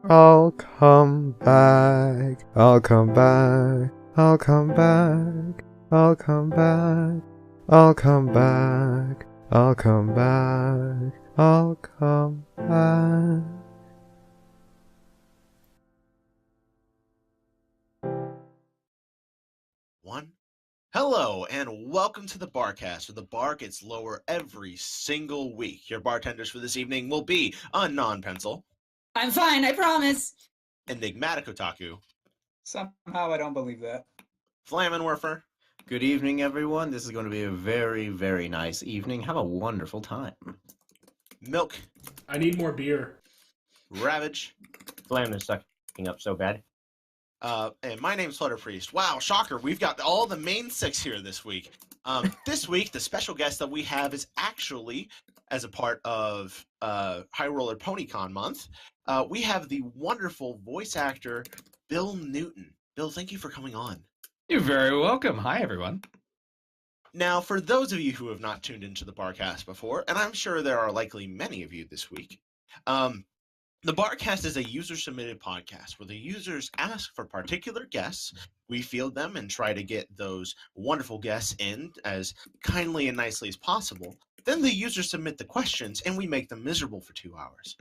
I'll come back. I'll come back. I'll come back. I'll come back. I'll come back. I'll come back. I'll come back. One. Hello, and welcome to the Barcast, where the bar gets lower every single week. Your bartenders for this evening will be Unknown Pencil, I'm fine, I promise. Enigmatic Otaku, Somehow I don't believe that. Flammenwerfer, Good evening, everyone. This is going to be a very, very nice evening. Have a wonderful time. Milk, I need more beer. Ravage, Flam is sucking up so bad. and my name's Flutter Priest. Wow, shocker, we've got all the main six here this week. This week, the special guest that we have is actually, as a part of High Roller PonyCon month, we have the wonderful voice actor, Bill Newton. Bill, thank you for coming on. You're very welcome. Hi, everyone. Now, for those of you who have not tuned into the Barcast before, and I'm sure there are likely many of you this week, the Barcast is a user-submitted podcast where the users ask for particular guests. We field them and try to get those wonderful guests in as kindly and nicely as possible. Then the users submit the questions, and we make them miserable for 2 hours.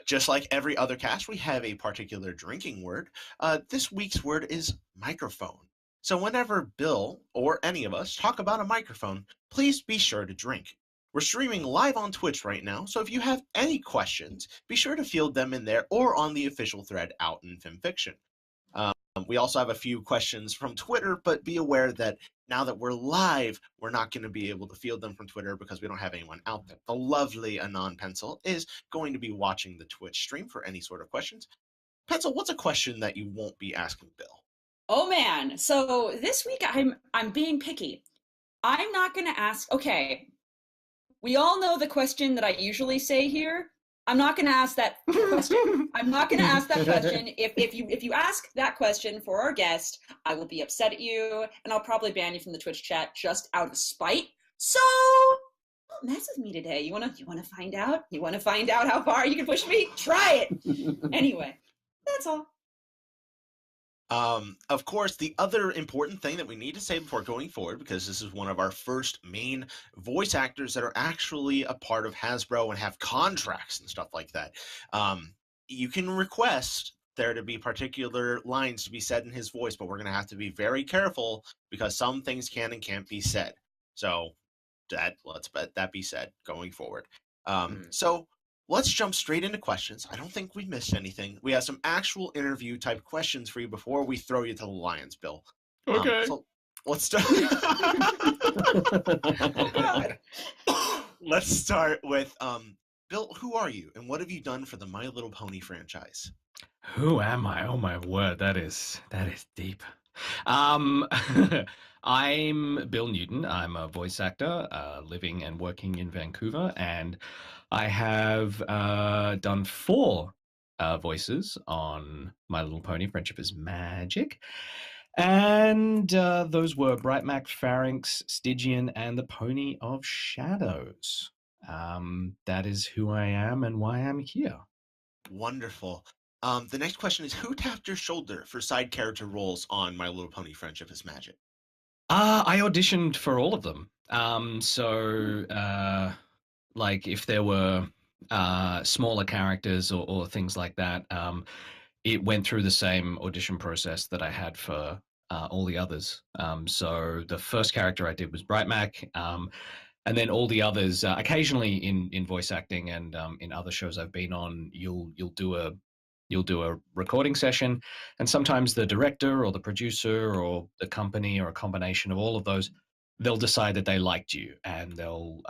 Just like every other cast, we have a particular drinking word. This week's word is microphone. So whenever Bill or any of us talk about a microphone, please be sure to drink. We're streaming live on Twitch right now, so if you have any questions, be sure to field them in there or on the official thread out in FimFiction. We also have a few questions from Twitter, but be aware that now that we're live, we're not going to be able to field them from Twitter because we don't have anyone out there. The lovely Anon Pencil is going to be watching the Twitch stream for any sort of questions. Pencil, what's a question that you won't be asking Bill? Oh man, so this week I'm being picky. I'm not gonna ask. Okay, we all know the question that I usually say here. I'm not gonna ask that question. I'm not gonna ask that question. If you ask that question for our guest, I will be upset at you, and I'll probably ban you from the Twitch chat just out of spite. So don't mess with me today. You wanna find out? You wanna find out how far you can push me? Try it. Anyway, that's all. Of course, the other important thing that we need to say before going forward, because this is one of our first main voice actors that are actually a part of Hasbro and have contracts and stuff like that, you can request there to be particular lines to be said in his voice, but we're going to have to be very careful because some things can and can't be said. So let's let that be said going forward. So let's jump straight into questions. I don't think we missed anything. We have some actual interview type questions for you before we throw you to the lions, Bill. Okay. So let's start. Oh God. Let's start with Bill. Who are you, and what have you done for the My Little Pony franchise? Who am I? Oh my word, that is deep. I'm Bill Newton. I'm a voice actor living and working in Vancouver, and I have done 4 voices on My Little Pony: Friendship is Magic. And those were Bright Mac, Pharynx, Stygian, and the Pony of Shadows. That is who I am and why I'm here. Wonderful. The next question is, who tapped your shoulder for side character roles on My Little Pony: Friendship is Magic? I auditioned for all of them. Like if there were smaller characters or things like that, it went through the same audition process that I had for all the others. So the first character I did was Bright Mac, and then all the others. Occasionally in voice acting and in other shows I've been on, you'll do a recording session, and sometimes the director or the producer or the company or a combination of all of those, they'll decide that they liked you and they'll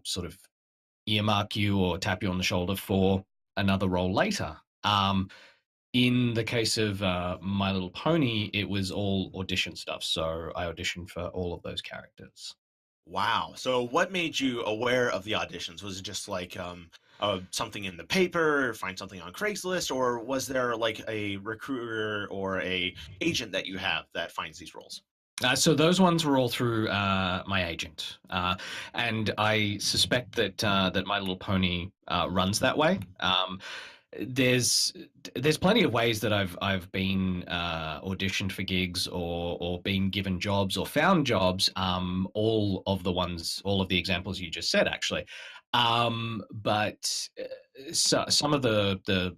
sort of earmark you or tap you on the shoulder for another role later. In the case of My Little Pony, it was all audition stuff, so I auditioned for all of those characters. Wow. So what made you aware of the auditions? Was it just like something in the paper, find something on Craigslist, or was there like a recruiter or a agent that you have that finds these roles? So those ones were all through my agent, and I suspect that that My Little Pony runs that way. There's there's plenty of ways that I've been auditioned for gigs or been given jobs or found jobs. All of the examples you just said, actually. But some of the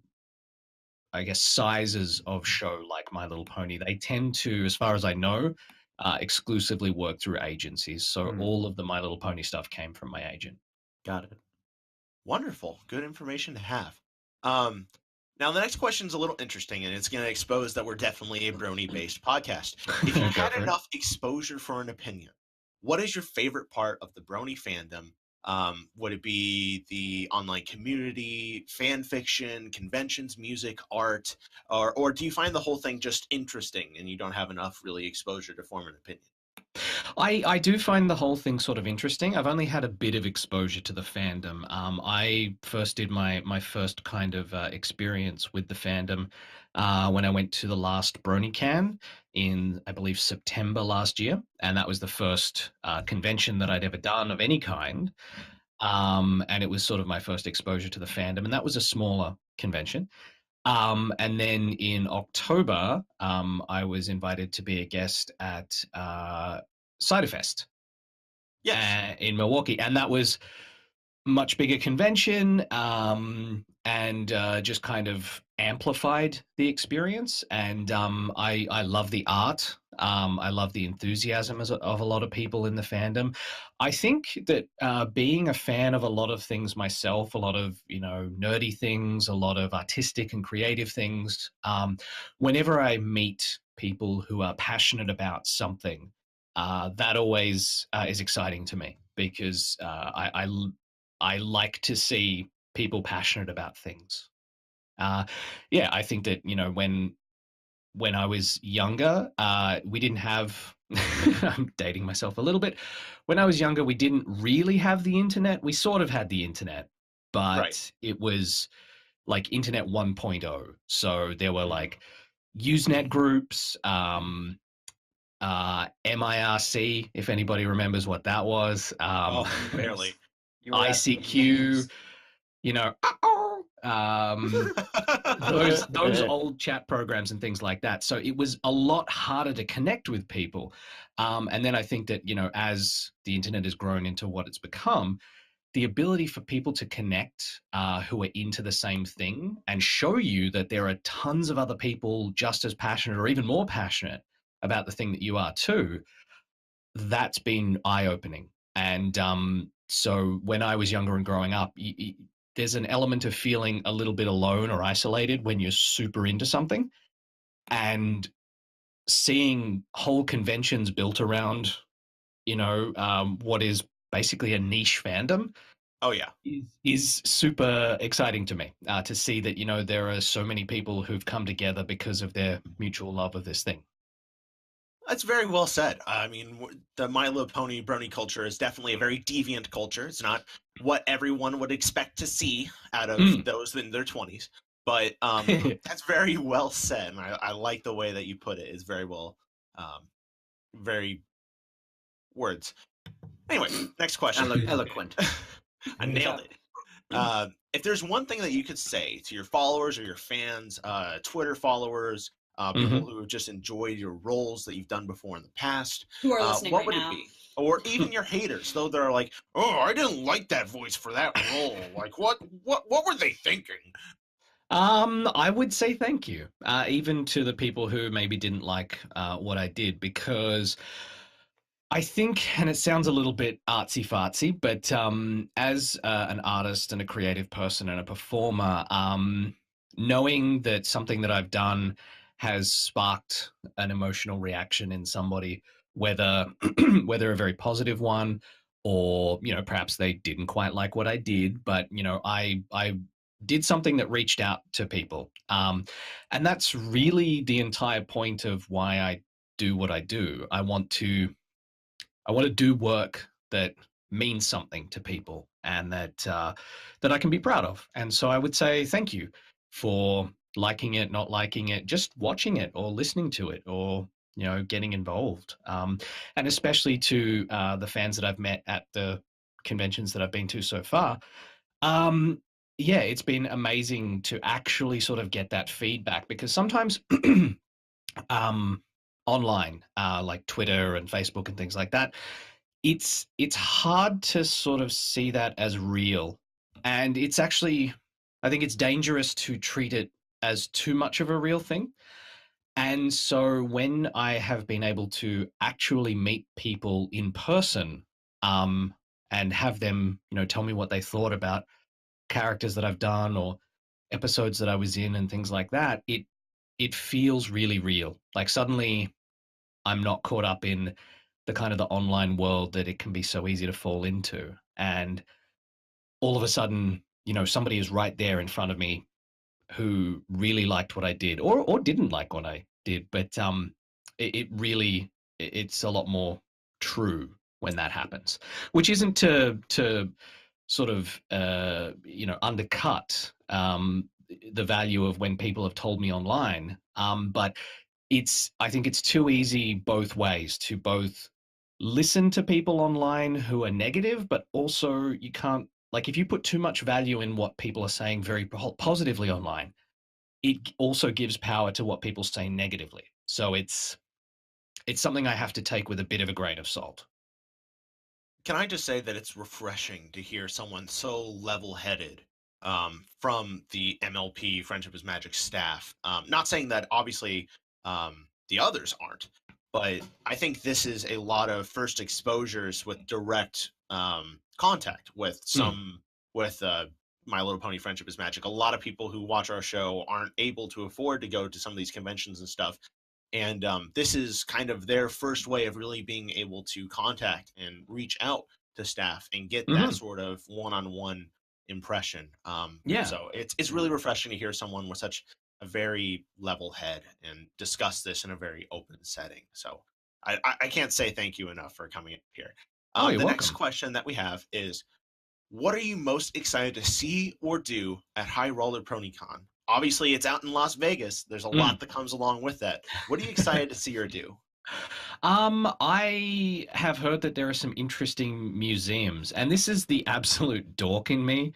I guess sizes of show like My Little Pony, they tend to, as far as I know, exclusively work through agencies. So all of the My Little Pony stuff came from my agent. Got it. Wonderful. Good information to have. Now, the next question is a little interesting, and it's going to expose that we're definitely a Brony-based podcast. If you had enough exposure for an opinion, what is your favorite part of the Brony fandom? Would it be the online community, fan fiction, conventions, music, art, or do you find the whole thing just interesting and you don't have enough really exposure to form an opinion? I do find the whole thing sort of interesting. I've only had a bit of exposure to the fandom. I first did my first kind of experience with the fandom when I went to the last BronyCon in, I believe, September last year, and that was the first convention that I'd ever done of any kind. And it was sort of my first exposure to the fandom, and that was a smaller convention. And then in October, I was invited to be a guest at Ciderfest in Milwaukee, and that was much bigger convention, and just kind of amplified the experience. And I love the art. I love the enthusiasm of a lot of people in the fandom. I think that being a fan of a lot of things myself, a lot of nerdy things, a lot of artistic and creative things, whenever I meet people who are passionate about something, that always is exciting to me, because I like to see people passionate about things. Yeah, I think that when I was younger, we didn't have. I'm dating myself a little bit. When I was younger, we didn't really have the internet. We sort of had the internet, but it was like Internet 1.0. So there were like Usenet groups, MIRC, if anybody remembers what that was. Barely. ICQ, those old chat programs and things like that. So it was a lot harder to connect with people. And then I think that, as the internet has grown into what it's become, the ability for people to connect who are into the same thing and show you that there are tons of other people just as passionate or even more passionate about the thing that you are too, that's been eye-opening. And so when I was younger and growing up, there's an element of feeling a little bit alone or isolated when you're super into something, and seeing whole conventions built around, what is basically a niche fandom. Oh yeah, is super exciting to me to see that there are so many people who've come together because of their mutual love of this thing. That's very well said. I mean, the My Little Pony Brony culture is definitely a very deviant culture. It's not what everyone would expect to see out of those in their 20s. But that's very well said. And I like the way that you put it. It's very well, very words. Anyway, next question. Eloquent. I nailed it. If there's one thing that you could say to your followers or your fans, Twitter followers, people who have just enjoyed your roles that you've done before in the past, who are listening what right would now. it be? Or even your haters, though they're like, "Oh, I didn't like that voice for that role. Like, what were they thinking?" I would say thank you, even to the people who maybe didn't like what I did, because I think, and it sounds a little bit artsy-fartsy, but as an artist and a creative person and a performer, knowing that something that I've done has sparked an emotional reaction in somebody, whether a very positive one, or perhaps they didn't quite like what I did, but I did something that reached out to people, and that's really the entire point of why I do what I do. I want to do work that means something to people, and that I can be proud of. And so I would say thank you for liking it, not liking it, just watching it or listening to it, or getting involved, and especially to the fans that I've met at the conventions that I've been to so far. Yeah, it's been amazing to actually sort of get that feedback, because sometimes online, like Twitter and Facebook and things like that, it's hard to sort of see that as real. And it's actually, I think it's dangerous to treat it as too much of a real thing. And so when I have been able to actually meet people in person, and have them, tell me what they thought about characters that I've done or episodes that I was in and things like that, it feels really real. Like suddenly I'm not caught up in the kind of the online world that it can be so easy to fall into. And all of a sudden, somebody is right there in front of me who really liked what I did, or didn't like what I did. But it's a lot more true when that happens, which isn't to sort of undercut the value of when people have told me online. But I think it's too easy both ways, to both listen to people online who are negative, but also you can't, like, if you put too much value in what people are saying very positively online, it also gives power to what people say negatively. So it's something I have to take with a bit of a grain of salt. Can I just say that it's refreshing to hear someone so level-headed from the MLP Friendship is Magic staff? Not saying that obviously the others aren't, but I think this is a lot of first exposures with direct contact with My Little Pony Friendship is Magic. A lot of people who watch our show aren't able to afford to go to some of these conventions and stuff. And this is kind of their first way of really being able to contact and reach out to staff and get that sort of one-on-one impression. So it's really refreshing to hear someone with such a very level head and discuss this in a very open setting. So I can't say thank you enough for coming up here. You're welcome. Next question that we have is, what are you most excited to see or do at High Roller PonyCon? Obviously, it's out in Las Vegas. There's a lot that comes along with that. What are you excited to see or do? I have heard that there are some interesting museums, and this is the absolute dork in me,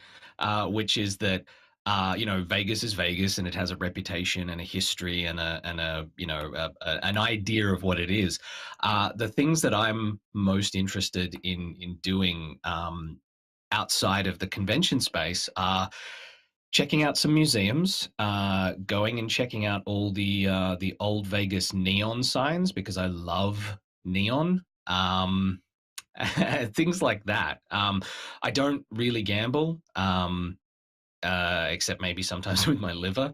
which is that Vegas is Vegas, and it has a reputation and a history and an idea of what it is. The things that I'm most interested in doing outside of the convention space are checking out some museums, going and checking out all the old Vegas neon signs, because I love neon, things like that. I don't really gamble, except maybe sometimes with my liver.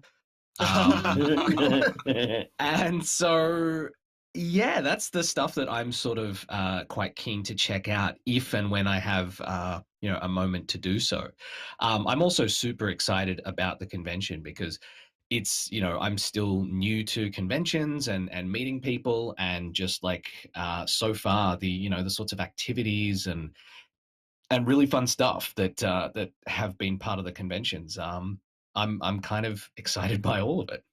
And so, yeah, that's the stuff that I'm sort of quite keen to check out if and when I have a moment to do so. I'm also super excited about the convention because it's, I'm still new to conventions and meeting people, and just like so far the sorts of activities and really fun stuff that have been part of the conventions. I'm kind of excited by all of it.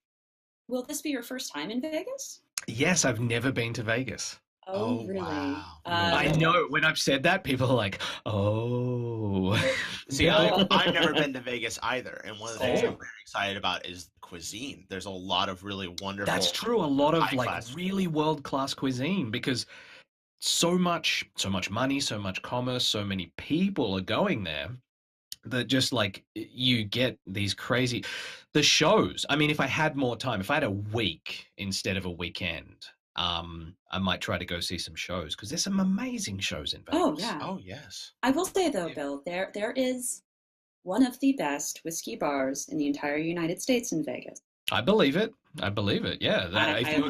Will this be your first time in Vegas? Yes, I've never been to Vegas. Oh, really? Wow. I know. When I've said that, people are like, "Oh." See, I've never been to Vegas either, and one of the things I'm very excited about is the cuisine. There's a lot of really wonderful. That's true. A lot of high-class really world-class cuisine, because so much money, so much commerce, so many people are going there, that just like you get these crazy the shows. I mean, if I had more time, if I had a week instead of a weekend, I might try to go see some shows, because there's some amazing shows in Vegas. Oh yeah. Oh yes. I will say though, Bill, there is one of the best whiskey bars in the entire United States in Vegas. I believe it. Yeah. If you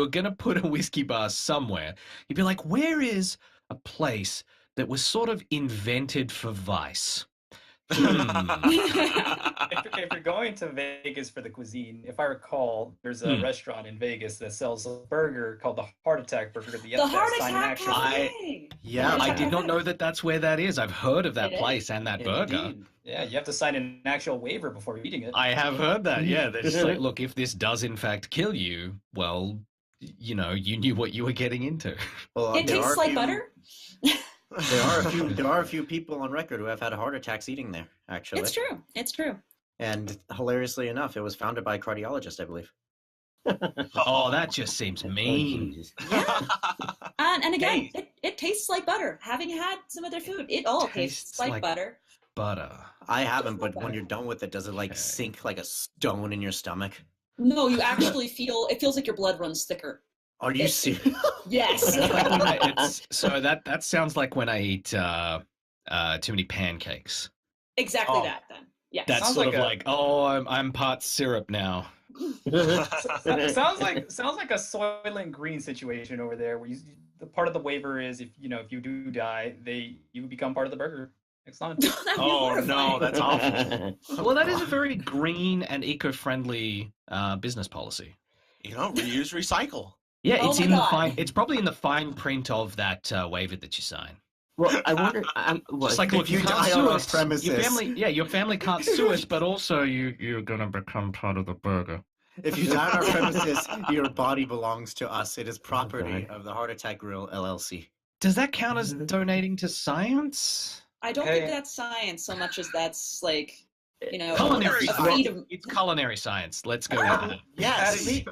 were gonna put a whiskey bar somewhere, you'd be like, where is a place that was sort of invented for vice? If you're going to Vegas for the cuisine, if I recall, there's a restaurant in Vegas that sells a burger called the Heart Attack Burger. The Heart Attack Cafe. I did not know that that's where that is. I've heard of that place and that burger. Indeed. Yeah, you have to sign an actual waiver before eating it. I have heard that. Yeah, they're just like, look, if this does in fact kill you, well, you knew what you were getting into. Well, It tastes like butter. There are a few people on record who have had heart attacks eating there. Actually, It's true. It's true. And hilariously enough, it was founded by a cardiologist, I believe. Oh, that just seems mean. Jesus. And again, Hey. it tastes like butter. Having had some of their food, it all tastes like butter. Butter. I haven't, but when you're done with it, does it like Okay. sink like a stone in your stomach? No, you actually it feels like your blood runs thicker. Are you serious? Yes. It's like when that sounds like when I eat too many pancakes. Exactly Oh. that then. Yes. That's Sounds sort like of a- like, oh, I'm part syrup now. sounds like a Soylent Green situation over there, where the part of the waiver is if you do die, you become part of the burger next time. That'd be Oh no, horrifying. that's awful. Well, that is a very green and eco-friendly business policy. Reuse, recycle. Yeah, Oh it's my in the God. fine. It's probably in the fine print of that waiver that you sign. Well, I wonder. It's like, if look, you you can't die sue on our us. premises. Your family can't sue us, but also you're gonna become part of the burger. If you die on our premises, your body belongs to us. It is property God. of the Heart Attack Grill LLC. Does that count as donating to science? I don't Hey. think that's science so much as that's like, Culinary a science. feat of It's culinary science. Let's go with that. Yes.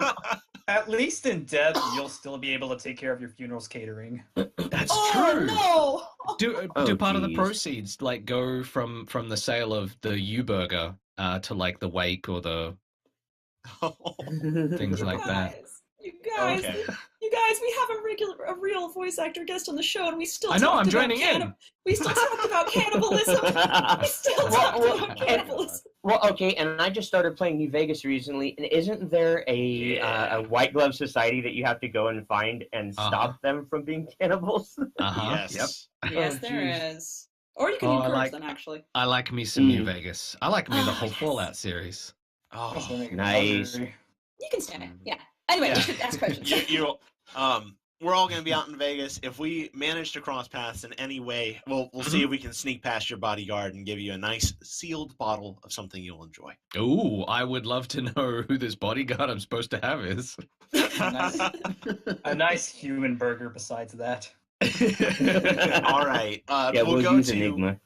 At least in death, you'll still be able to take care of your funeral's catering. That's Oh true. no! Do part of the geez. proceeds like go from the sale of the U burger to like the wake or the things like that. You guys, Okay. you guys, we have a real voice actor guest on the show, and we still I know. talked I'm about joining in. We still talked about cannibalism. We still talked about cannibalism. Well, okay, and I just started playing New Vegas recently, and isn't there a white glove society that you have to go and find and stop them from being cannibals? Yes. Yep. Yes, Oh, there geez. is. Or you can Oh, I encourage like- them, actually. I like me some New Mm. Vegas. I like me the Oh, whole yes. Fallout series. Oh, Nice. You can stand it. Yeah. Anyway, Yeah. you should ask questions. we're all going to be out in Vegas. If we manage to cross paths in any way, we'll see if we can sneak past your bodyguard and give you a nice sealed bottle of something you'll enjoy. Ooh, I would love to know who this bodyguard I'm supposed to have is. A nice human burger besides that. All right. Yeah, we'll use Enigma.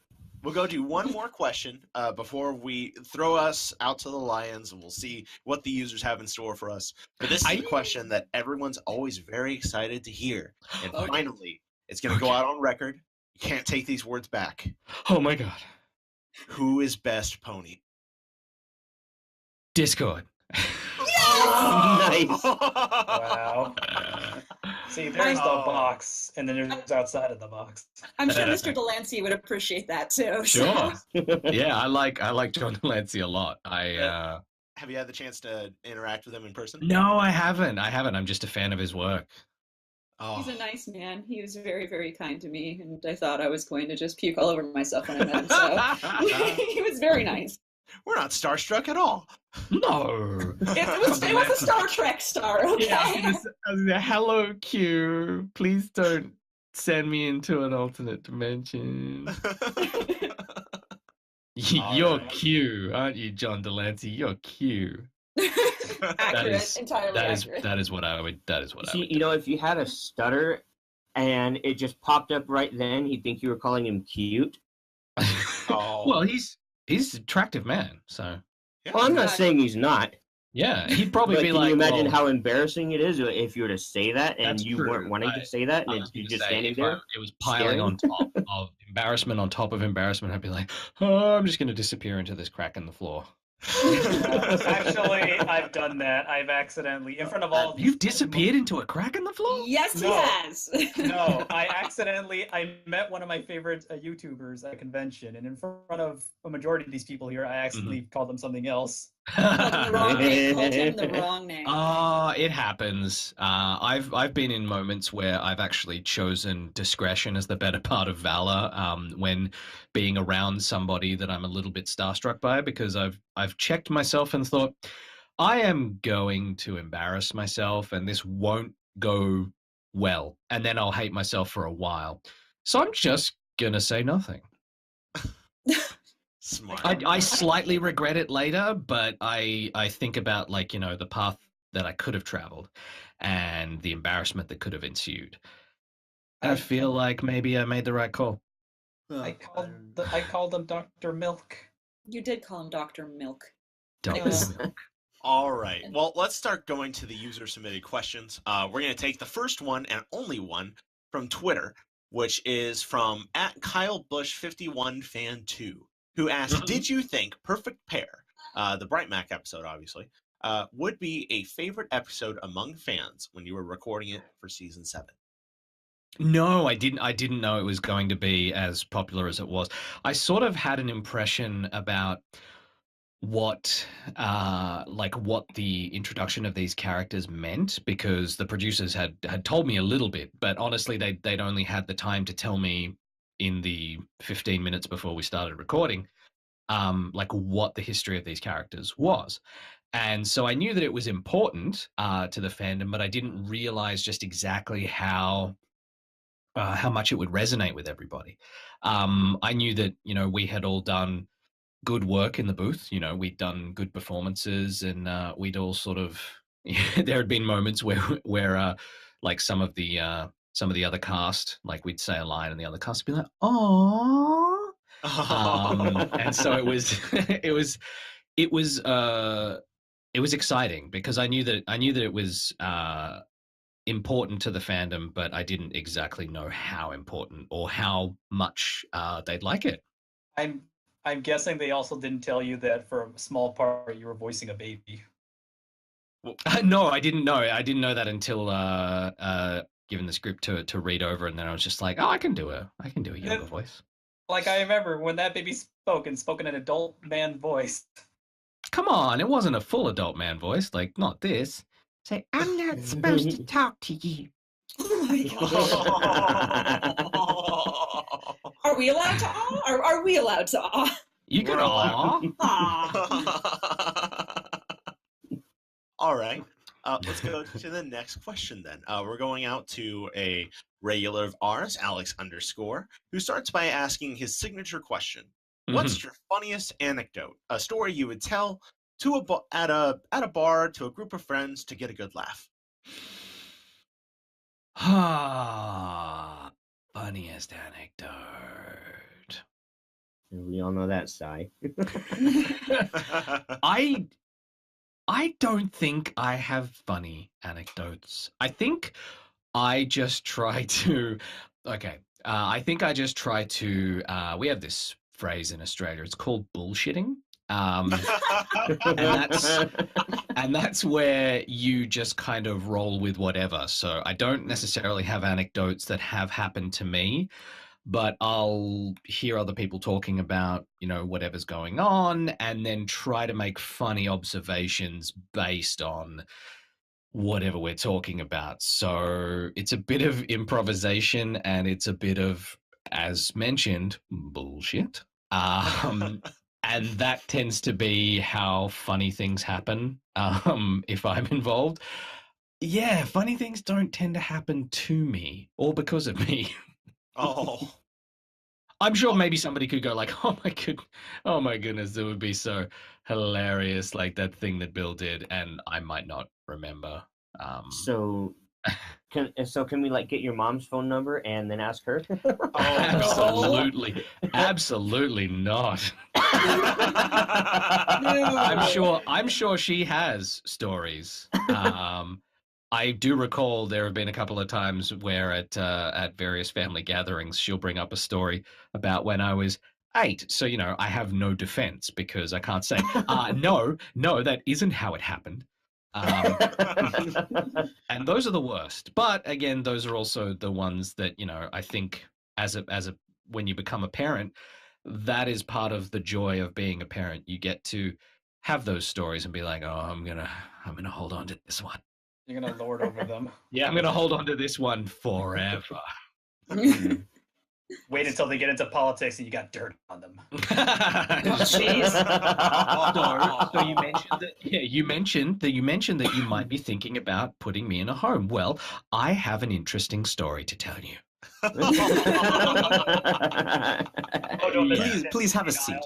We'll go to one more question before we throw us out to the lions, and we'll see what the users have in store for us. But this is a question that everyone's always very excited to hear. And Okay. finally, it's going to go out on record. You can't take these words back. Oh my god. Who is best pony? Discord. Nice. Wow. See, there's the box, and then there's outside of the box. I'm sure Mr. Delancey would appreciate that too. Sure. Yeah, I like John Delancey a lot. Have you had the chance to interact with him in person? No, I haven't. I'm just a fan of his work. Oh. He's a nice man. He was very, very kind to me, and I thought I was going to just puke all over myself when I met him. So he was very nice. We're not starstruck at all. No. It was a Star Trek star. Okay. Yeah, I was gonna say, hello, Q. Please don't send me into an alternate dimension. You're Q, aren't you, John Delancey? You're Q. Accurate, entirely accurate. That is what I would. See, if you had a stutter and it just popped up right then, you'd think you were calling him cute. Oh. Well, he's an attractive man, so Yeah. Well, I'm not saying he's not. yeah, he'd probably But be can like, you imagine well, how embarrassing it is if you were to say that and That's you true. weren't wanting to say that I and was you're gonna just say, standing if there? it was piling staring? on top of embarrassment on top of embarrassment, I'd be like, oh, I'm just going to disappear into this crack in the floor. Actually, I've done that. I've accidentally, in front of all. You've disappeared into a crack in the floor? Yes, No. he has. No, I met one of my favorite YouTubers at a convention, and in front of a majority of these people here, I accidentally called them something else. Called him the wrong name. Called him the wrong name. It happens. I've been in moments where I've actually chosen discretion as the better part of valor when being around somebody that I'm a little bit starstruck by, because I've checked myself and thought, I am going to embarrass myself and this won't go well, and then I'll hate myself for a while. So I'm just gonna say nothing. Smart. I slightly regret it later, but I think about the that I could have traveled, and the embarrassment that could have ensued. I feel like maybe I made the right call. I called him Dr. Milk. You did call him Dr. Milk. Dr. Milk. All right. Well, let's start going to the user-submitted questions. We're going to take the first one and only one from Twitter, which is from @KyleBush51Fan2, who asked, did you think Perfect Pair, the Bright Mac episode, obviously, would be a favorite episode among fans when you were recording it for Season 7? No, I didn't know it was going to be as popular as it was. I sort of had an impression about what the introduction of these characters meant, because the producers had told me a little bit, but honestly they'd only had the time to tell me in the 15 minutes before we started recording like what the history of these characters was. And so I knew that it was important to the fandom, but I didn't realize just exactly how much it would resonate with everybody. I knew that, we had all done good work in the booth. We'd done good performances, and we'd all sort of there had been moments where like some of the other cast, like we'd say a line and the other cast would be like, "Aww." And so it was exciting, because I knew that it was important to the fandom, but I didn't exactly know how important or how much they'd like it. I'm guessing they also didn't tell you that for a small part you were voicing a baby. No, I didn't know. I didn't know that until given the script to read over, and then I was just like, "Oh, I can do a younger voice." Like, I remember when that baby spoke in an adult man voice. Come on, it wasn't a full adult man voice, like not this. Say, "I'm not supposed to talk to you." Oh my god. Are we allowed to awe? Are we allowed to awe? You can awe. All right. Let's go to the next question then. We're going out to a regular of ours, Alex _, who starts by asking his signature question. What's your funniest anecdote? A story you would tell to at a bar to a group of friends to get a good laugh. Funniest anecdote. We all know that sigh. I don't think I have funny anecdotes. I think I just try to. Okay. I think I just try to. We have this phrase in Australia. It's called bullshitting. And that's where you just kind of roll with whatever. So I don't necessarily have anecdotes that have happened to me, but I'll hear other people talking about, whatever's going on, and then try to make funny observations based on whatever we're talking about. So it's a bit of improvisation, and it's a bit of, as mentioned, bullshit. And that tends to be how funny things happen if I'm involved. Yeah, funny things don't tend to happen to me or because of me. Oh. I'm sure maybe somebody could go like, oh my goodness, that would be so hilarious, like that thing that Bill did, and I might not remember. So can we like get your mom's phone number and then ask her? Absolutely not. I'm sure she has stories. I do recall there have been a couple of times where at various family gatherings she'll bring up a story about when I was 8. So I have no defense because I can't say no, that isn't how it happened. And those are the worst. But again, those are also the ones that I think as a when you become a parent, that is part of the joy of being a parent. You get to have those stories and be like, oh, I'm gonna hold on to this one. You're gonna lord over them. Yeah, I'm gonna hold on to this one forever. Wait until they get into politics and you got dirt on them. Jeez. So you mentioned that. Yeah, you mentioned that you might be thinking about putting me in a home. Well, I have an interesting story to tell you. Please have a seat.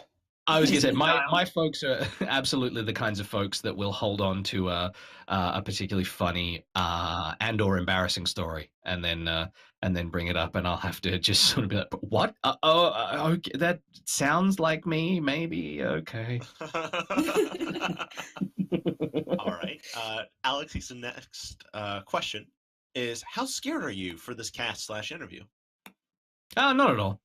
I was going to say, my folks are absolutely the kinds of folks that will hold on to a particularly funny and or embarrassing story, and then bring it up, and I'll have to just sort of be like, "What? Okay, that sounds like me. Maybe okay." All right, Alex's next question is: how scared are you for this cast/interview? Not at all.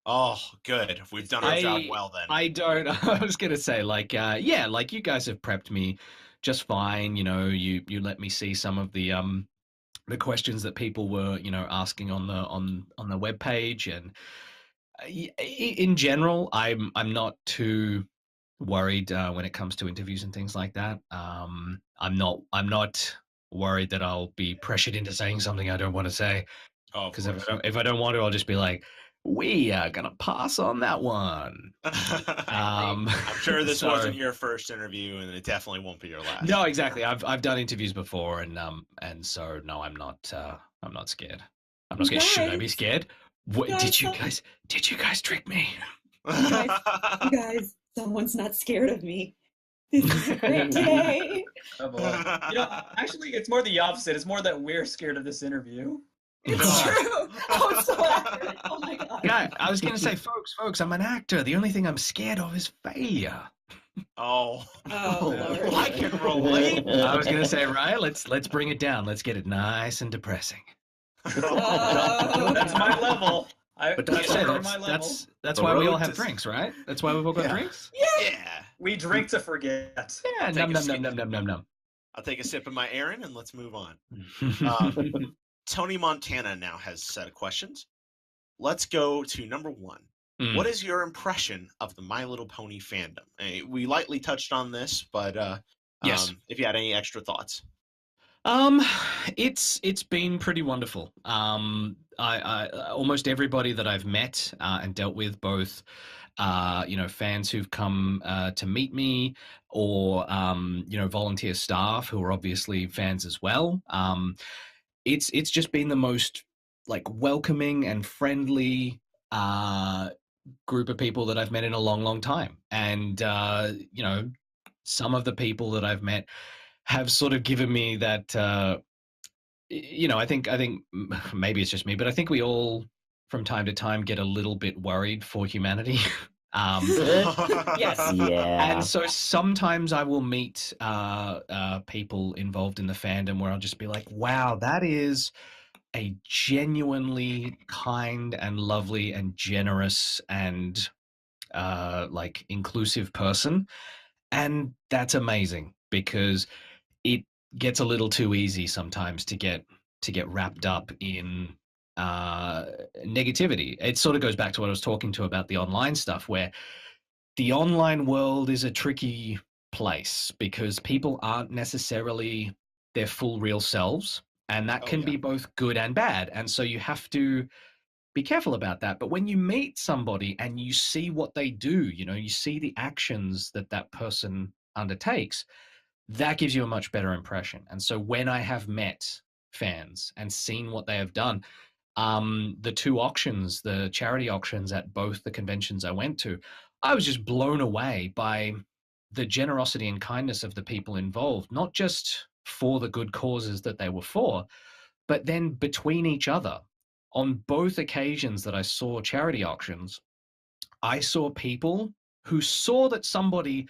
Oh, good. We've done our job well then. I don't. I was gonna say, like, yeah, like you guys have prepped me just fine. You know, you let me see some of the questions that people were, asking on the webpage, and in general, I'm not too worried when it comes to interviews and things like that. I'm not worried that I'll be pressured into saying something I don't want to say. Oh, because if I don't want to, I'll just be like, we are gonna pass on that one. I'm sure this wasn't your first interview, and it definitely won't be your last. No, exactly. I've done interviews before, and so no, I'm not scared. I'm not scared. Should I be scared? What, did you guys trick me? You guys, someone's not scared of me. This is a great day. Oh boy. Actually, it's more the opposite. It's more that we're scared of this interview. It's true. Oh, it's so accurate. Oh my god. Yeah, I was gonna say, folks, I'm an actor. The only thing I'm scared of is failure. Oh, Lord. I can relate. I was gonna say, right? Let's bring it down. Let's get it nice and depressing. That's my level. But don't say that's why we all have drinks, right? That's why we've all got drinks. Yeah. We drink to forget. Yeah, num. I'll take a sip of my Aaron and let's move on. Tony Montana now has a set of questions. Let's go to number one. What is your impression of the My Little Pony fandom? We lightly touched on this, but yes. If you had any extra thoughts. It's been pretty wonderful. I almost everybody that I've met and dealt with, both fans who've come to meet me, or volunteer staff who are obviously fans as well. It's just been the most welcoming and friendly group of people that I've met in a long, long time. And some of the people that I've met have sort of given me that. I think maybe it's just me, but I think we all from time to time get a little bit worried for humanity. Yes. Yeah. And so sometimes I will meet people involved in the fandom where I'll just be like, wow, that is a genuinely kind and lovely and generous and inclusive person. And that's amazing, because it gets a little too easy sometimes to get wrapped up in negativity. It sort of goes back to what I was talking to about the online stuff, where the online world is a tricky place because people aren't necessarily their full real selves, and that can be both good and bad. And so you have to be careful about that. But when you meet somebody and you see what they do, you see the actions that person undertakes, that gives you a much better impression. And so when I have met fans and seen what they have done, the two auctions, the charity auctions at both the conventions I went to, I was just blown away by the generosity and kindness of the people involved, not just for the good causes that they were for, but then between each other. On both occasions that I saw charity auctions, I saw people who saw that somebody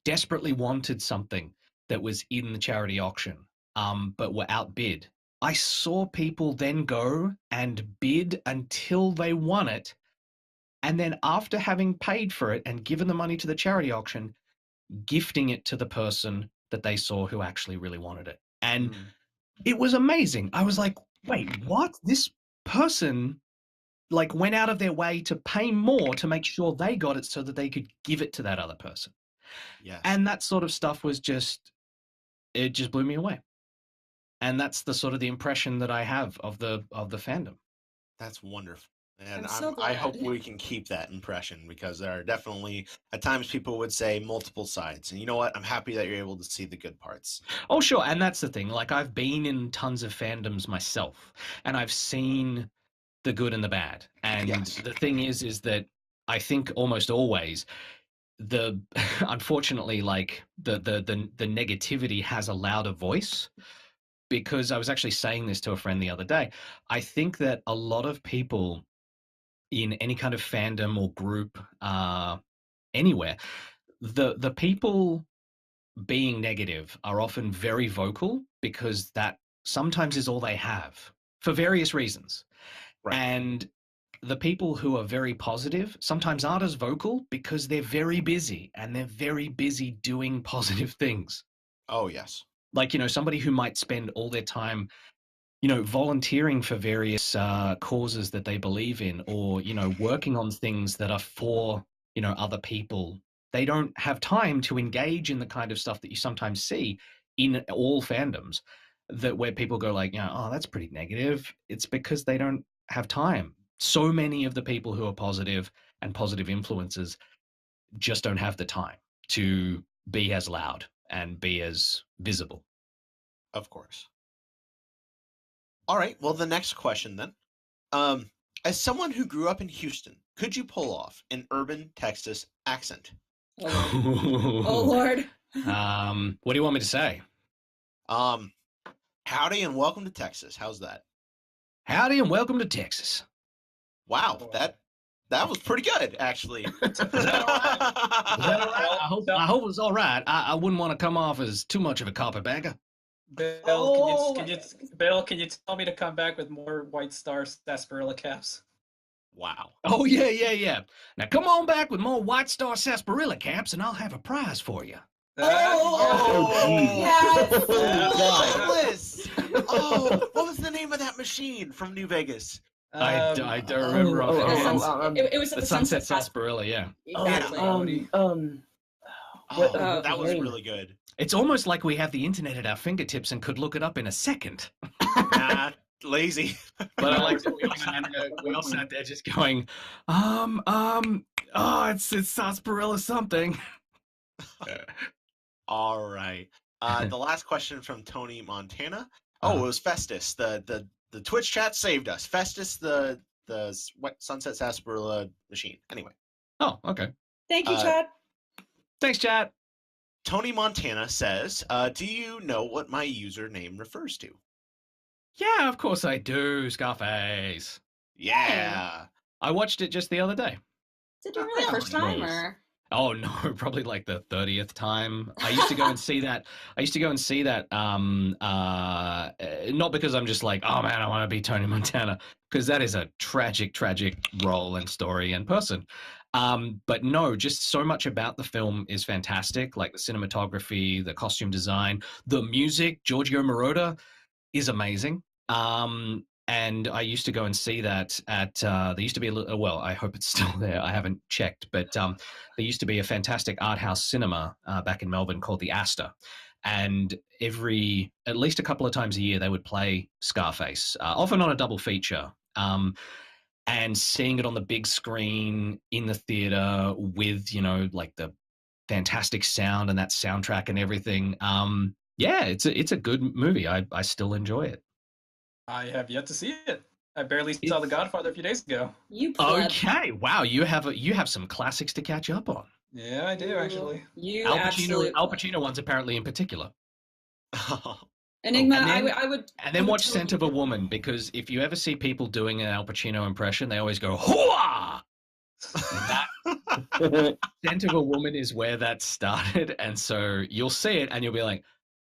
desperately wanted something that was in the charity auction, but were outbid. I saw people then go and bid until they won it, and then after having paid for it and given the money to the charity auction, gifting it to the person that they saw who actually really wanted it. And it was amazing. I was like, wait, what? This person went out of their way to pay more to make sure they got it so that they could give it to that other person. Yes. And that sort of stuff was it just blew me away. And that's the sort of the impression that I have of the fandom. That's wonderful. And so I glad. hope we can keep that impression, because there are definitely, at times, people would say multiple sides. And you know what? I'm happy that you're able to see the good parts. Oh, sure. And that's the thing. I've been in tons of fandoms myself, and I've seen the good and the bad. And the thing is that I think almost always unfortunately, like the negativity has a louder voice. Because I was actually saying this to a friend the other day. I think that a lot of people in any kind of fandom or group, anywhere, the people being negative are often very vocal because that sometimes is all they have for various reasons. Right. And the people who are very positive sometimes aren't as vocal because they're very busy and they're very busy doing positive things. Oh, yes. Like, somebody who might spend all their time, volunteering for various causes that they believe in, or, working on things that are for, other people. They don't have time to engage in the kind of stuff that you sometimes see in all fandoms, that where people go like, oh, that's pretty negative. It's because they don't have time. So many of the people who are positive and positive influences just don't have the time to be as loud and be as visible. Of course. All right. Well, the next question then. As someone who grew up in Houston, could you pull off an urban Texas accent? Oh Lord. What do you want me to say? Howdy and welcome to Texas. How's that? Howdy and welcome to Texas. Wow, that was pretty good, actually. Is that all right? I hope it's all right. I wouldn't want to come off as too much of a carpetbagger. Bill, can you tell me to come back with more White Star sarsaparilla caps? Wow. Oh, yeah. Now come on back with more White Star sarsaparilla caps and I'll have a prize for you. Yes. Oh, what was the name of that machine from New Vegas? I don't remember offhand. It was at the Sunset Sarsaparilla, yeah. Exactly. That was really good. It's almost like we have the internet at our fingertips and could look it up in a second. Lazy. But I like that we all sat there just going, it's sarsaparilla something. All right. The last question from Tony Montana. Oh, it was Festus. The Twitch chat saved us. Festus, the Sunset Sarsaparilla machine. Anyway. Oh, okay. Thank you, Chad. Thanks, Chad. Tony Montana says, do you know what my username refers to? Yeah, of course I do, Scarface. Yeah. I watched it just the other day. Did you really? First time or? Oh no, probably like the 30th time. I used to go and see that. Not because I'm just like, oh man, I want to be Tony Montana, because that is a tragic role and story and person. But no, just so much about the film is fantastic. Like the cinematography, the costume design, the music. Giorgio Moroder is amazing. And I used to go and see that at, there used to be I hope it's still there. I haven't checked, but there used to be a fantastic art house cinema back in Melbourne called the Astor. And at least a couple of times a year, they would play Scarface, often on a double feature. And seeing it on the big screen in the theater with, like the fantastic sound and that soundtrack and everything. Yeah, it's a good movie. I still enjoy it. I have yet to see it. I barely saw The Godfather a few days ago. You pleb. Okay? Wow, you have some classics to catch up on. Yeah, I do actually. Al Pacino ones apparently in particular. Enigma, I would. And then watch Scent of a Woman, because if you ever see people doing an Al Pacino impression, they always go "Hooah!" That Scent of a Woman is where that started, and so you'll see it and you'll be like,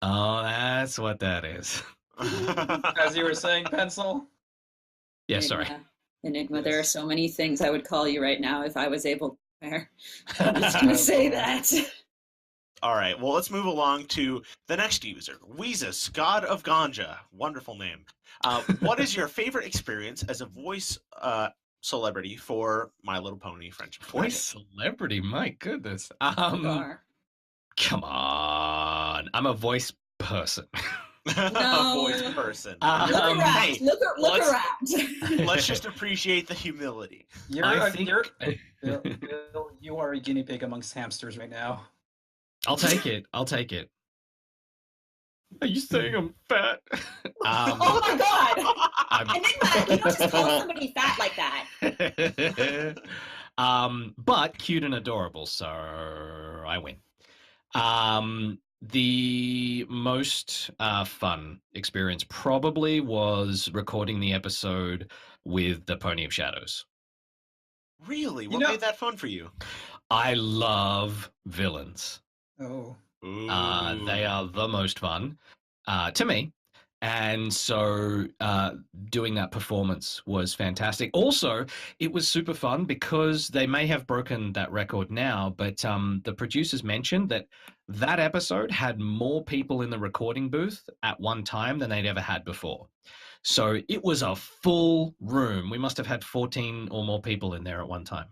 "Oh, that's what that is." As you were saying, Pencil. Yeah, Enigma. sorry. Enigma, Yes. there are so many things I would call you right now if I was able to prepare. I'm just going to say that. All right, well, let's move along to the next user, Weezus, God of Ganja. Wonderful name. What is your favorite experience as a voice celebrity for My Little Pony Friendship? Voice celebrity? My goodness. You are. Come on. I'm a voice person. A voice person. Look around. Hey, Look let's- around. Let's just appreciate the humility. Bill, you are a guinea pig amongst hamsters right now. I'll take it. Are you saying I'm fat? Oh my God! Enigma, you don't just call somebody fat like that. But cute and adorable, so I win. The most fun experience probably was recording the episode with the Pony of Shadows. Really? What made that fun for you? I love villains. Oh. They are the most fun to me. And so doing that performance was fantastic. Also, it was super fun because they may have broken that record now, but the producers mentioned that episode had more people in the recording booth at one time than they'd ever had before. So it was a full room. We must have had 14 or more people in there at one time.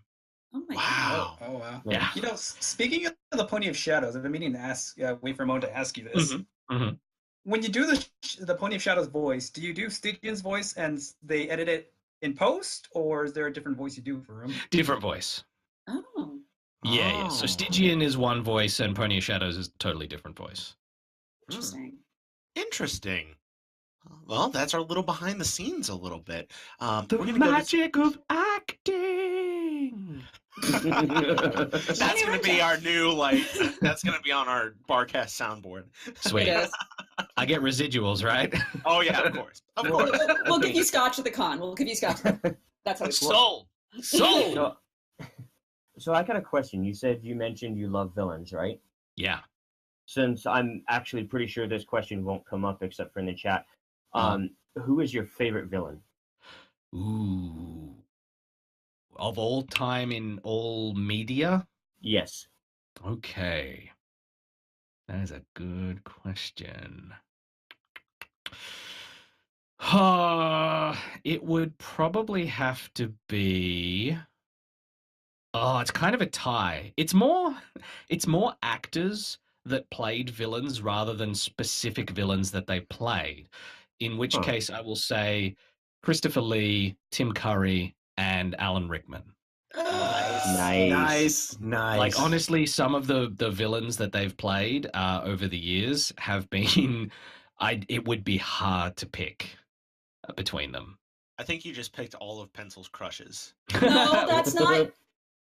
Oh my Wow. Oh wow. Yeah. You know, speaking of the Pony of Shadows, I've been meaning to ask, wait for a moment to ask you this. When you do the Pony of Shadows voice, do you do Stygian's voice and they edit it in post, or is there a different voice you do for him? Different voice. Oh. Yeah. So Stygian is one voice and Pony of Shadows is a totally different voice. Interesting. Interesting. Well, that's our little behind the scenes a little bit. The magic of acting. That's going to be our new, that's going to be on our Barcast soundboard. Sweet. I get residuals, right? Oh, yeah, of course. Of course. We'll give you scotch at the con. We'll give you scotch. That's how it's Sold. So I got a question. You mentioned you love villains, right? Yeah. Since I'm actually pretty sure this question won't come up except for in the chat, who is your favorite villain? Ooh. Of all time in all media? Yes. Okay. That is a good question. It would probably have to be... Oh, it's kind of a tie. It's more actors that played villains rather than specific villains that they played. In which case I will say Christopher Lee, Tim Curry, and Alan Rickman. Nice. Like, honestly, some of the villains that they've played over the years have been... it would be hard to pick between them. I think you just picked all of Pencil's crushes. No, that's not...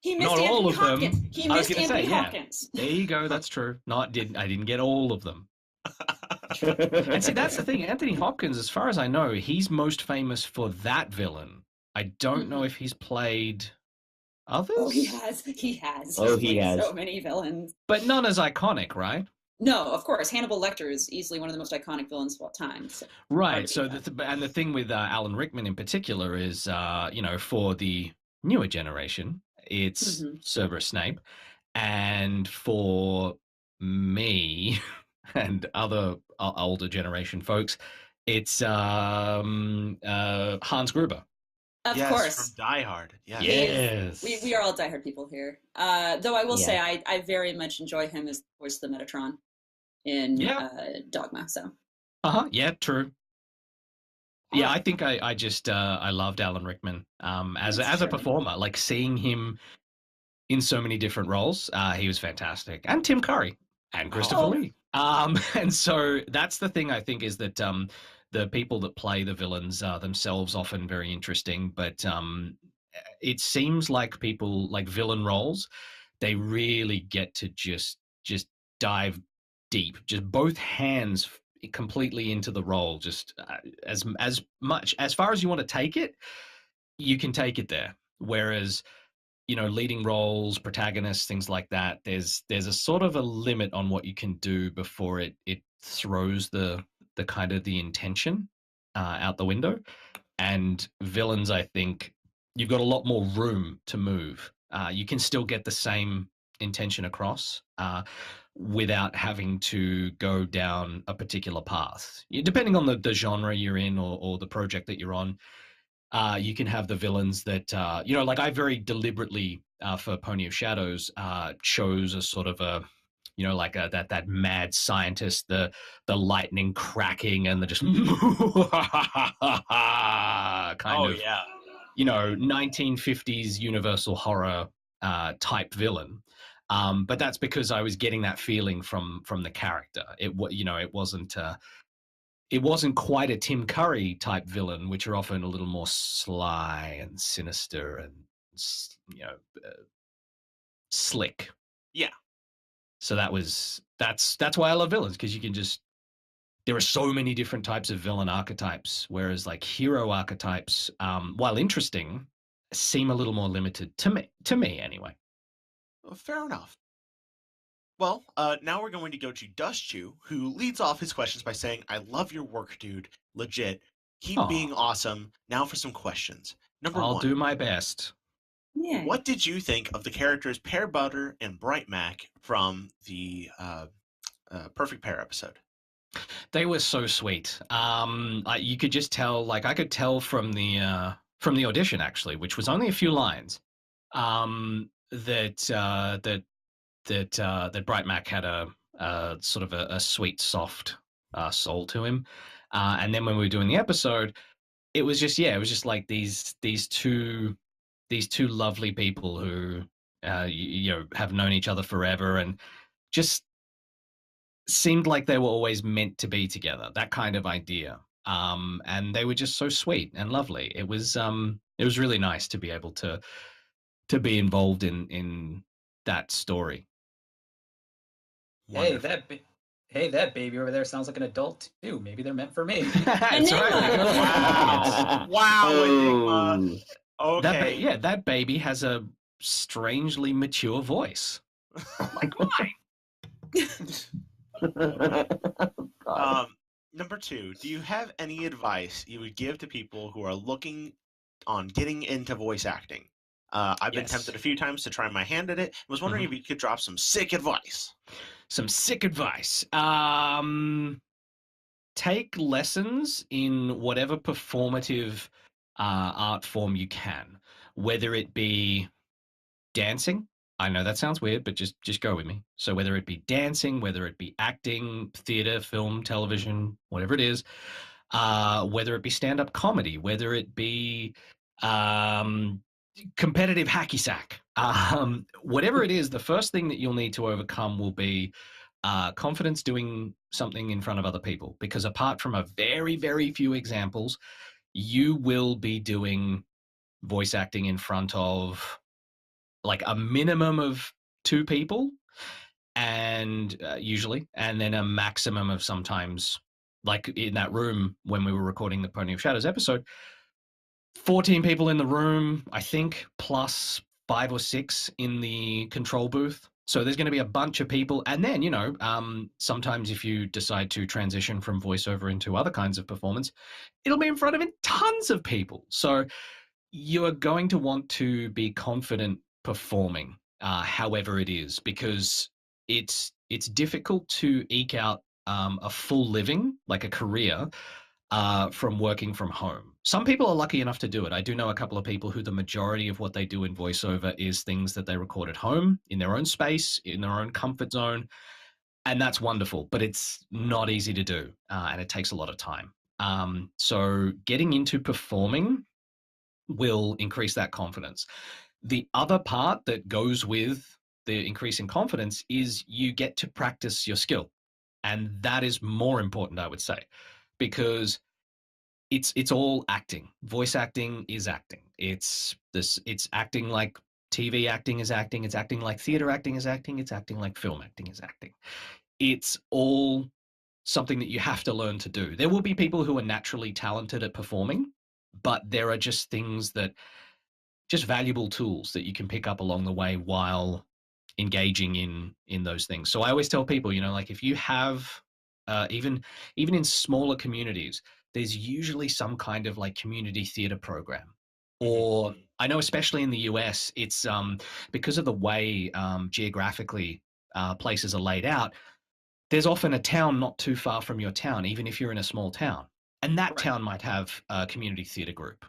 He missed Not all Anthony of them. Hopkins. He missed Anthony Hopkins. There you go. That's true. I didn't get all of them. And see, that's the thing. Anthony Hopkins, as far as I know, he's most famous for that villain. I don't know if he's played others. Oh, he has. He has. Oh, He's he played has. so many villains. But none as iconic, right? No, of course. Hannibal Lecter is easily one of the most iconic villains of all time. So Right. So the thing with Alan Rickman in particular is, for the newer generation, it's Severus Snape, and for me and other older generation folks, it's Hans Gruber. Of course. From Die Hard. Yes. Yes. We are all diehard people here. Though I will say I very much enjoy him as the voice of the Metatron in Dogma. So. Yeah, true. Yeah, I think I just I loved Alan Rickman as a performer. Like, seeing him in so many different roles, he was fantastic. And Tim Curry and Christopher Lee. And so that's the thing, I think, is that the people that play the villains are themselves often very interesting, but it seems like people like villain roles, they really get to just dive deep, just both hands completely into the role, just as much as far as you want to take it, you can take it there. Whereas, leading roles, protagonists, things like that, there's a sort of a limit on what you can do before it throws the kind of the intention out the window. And villains, I think you've got a lot more room to move. You can still get the same intention across without having to go down a particular path. Depending on the genre you're in or the project that you're on, you can have the villains that, like I very deliberately, for Pony of Shadows, chose a sort of a, like that mad scientist, the lightning cracking and the just kind of, 1950s Universal horror type villain. But that's because I was getting that feeling from the character. It wasn't quite a Tim Curry type villain, which are often a little more sly and sinister and slick. Yeah. So that's why I love villains, because you can just, there are so many different types of villain archetypes, whereas like hero archetypes, while interesting, seem a little more limited to me anyway. Fair enough. Well, now we're going to go to Dustchew, who leads off his questions by saying, "I love your work, dude. Legit. Keep being awesome. Now for some questions. Number one. I'll do my best. Yeah. What did you think of the characters Pear Butter and Bright Mac from the Perfect Pair episode?" They were so sweet. You could just tell, like I could tell from the audition actually, which was only a few lines, that Bright Mac had a sort of a sweet, soft soul to him. And then when we were doing the episode, it was just like these two lovely people who have known each other forever and just seemed like they were always meant to be together, that kind of idea. And they were just so sweet and lovely. It was really nice to be able to be involved in that story. Hey, that baby over there sounds like an adult too. Maybe they're meant for me. That's right. Wow, Enigma. Okay. That baby has a strangely mature voice. Like mine. Number two, do you have any advice you would give to people who are looking on getting into voice acting? I've been tempted a few times to try my hand at it. I was wondering if you could drop some sick advice. Some sick advice. Take lessons in whatever performative art form you can, whether it be dancing. I know that sounds weird, but just go with me. So whether it be dancing, whether it be acting, theater, film, television, whatever it is, whether it be stand-up comedy, whether it be competitive hacky sack, whatever it is, the first thing that you'll need to overcome will be confidence doing something in front of other people. Because apart from a very, very few examples, you will be doing voice acting in front of like a minimum of 2 people, and usually, and then a maximum of sometimes, like in that room when we were recording the Pony of Shadows episode, 14 people in the room, I think, plus 5 or 6 in the control booth. So there's going to be a bunch of people. And then, sometimes if you decide to transition from voiceover into other kinds of performance, it'll be in front of tons of people. So you are going to want to be confident performing, however it is, because it's difficult to eke out a full living, like a career, from working from home. Some people are lucky enough to do it. I do know a couple of people who the majority of what they do in voiceover is things that they record at home, in their own space, in their own comfort zone, and that's wonderful, but it's not easy to do, and it takes a lot of time. So getting into performing will increase that confidence. The other part that goes with the increase in confidence is you get to practice your skill. And that is more important, I would say, because it's all acting. Voice acting is acting. It's acting like TV acting is acting. It's acting like theater acting is acting. It's acting like film acting is acting. It's all something that you have to learn to do. There will be people who are naturally talented at performing, but there are just things that, just valuable tools that you can pick up along the way while engaging in those things. So I always tell people, like if you have, even in smaller communities, there's usually some kind of like community theater program. Or I know especially in the US, it's because of the way geographically places are laid out, there's often a town not too far from your town, even if you're in a small town. And that town might have a community theater group.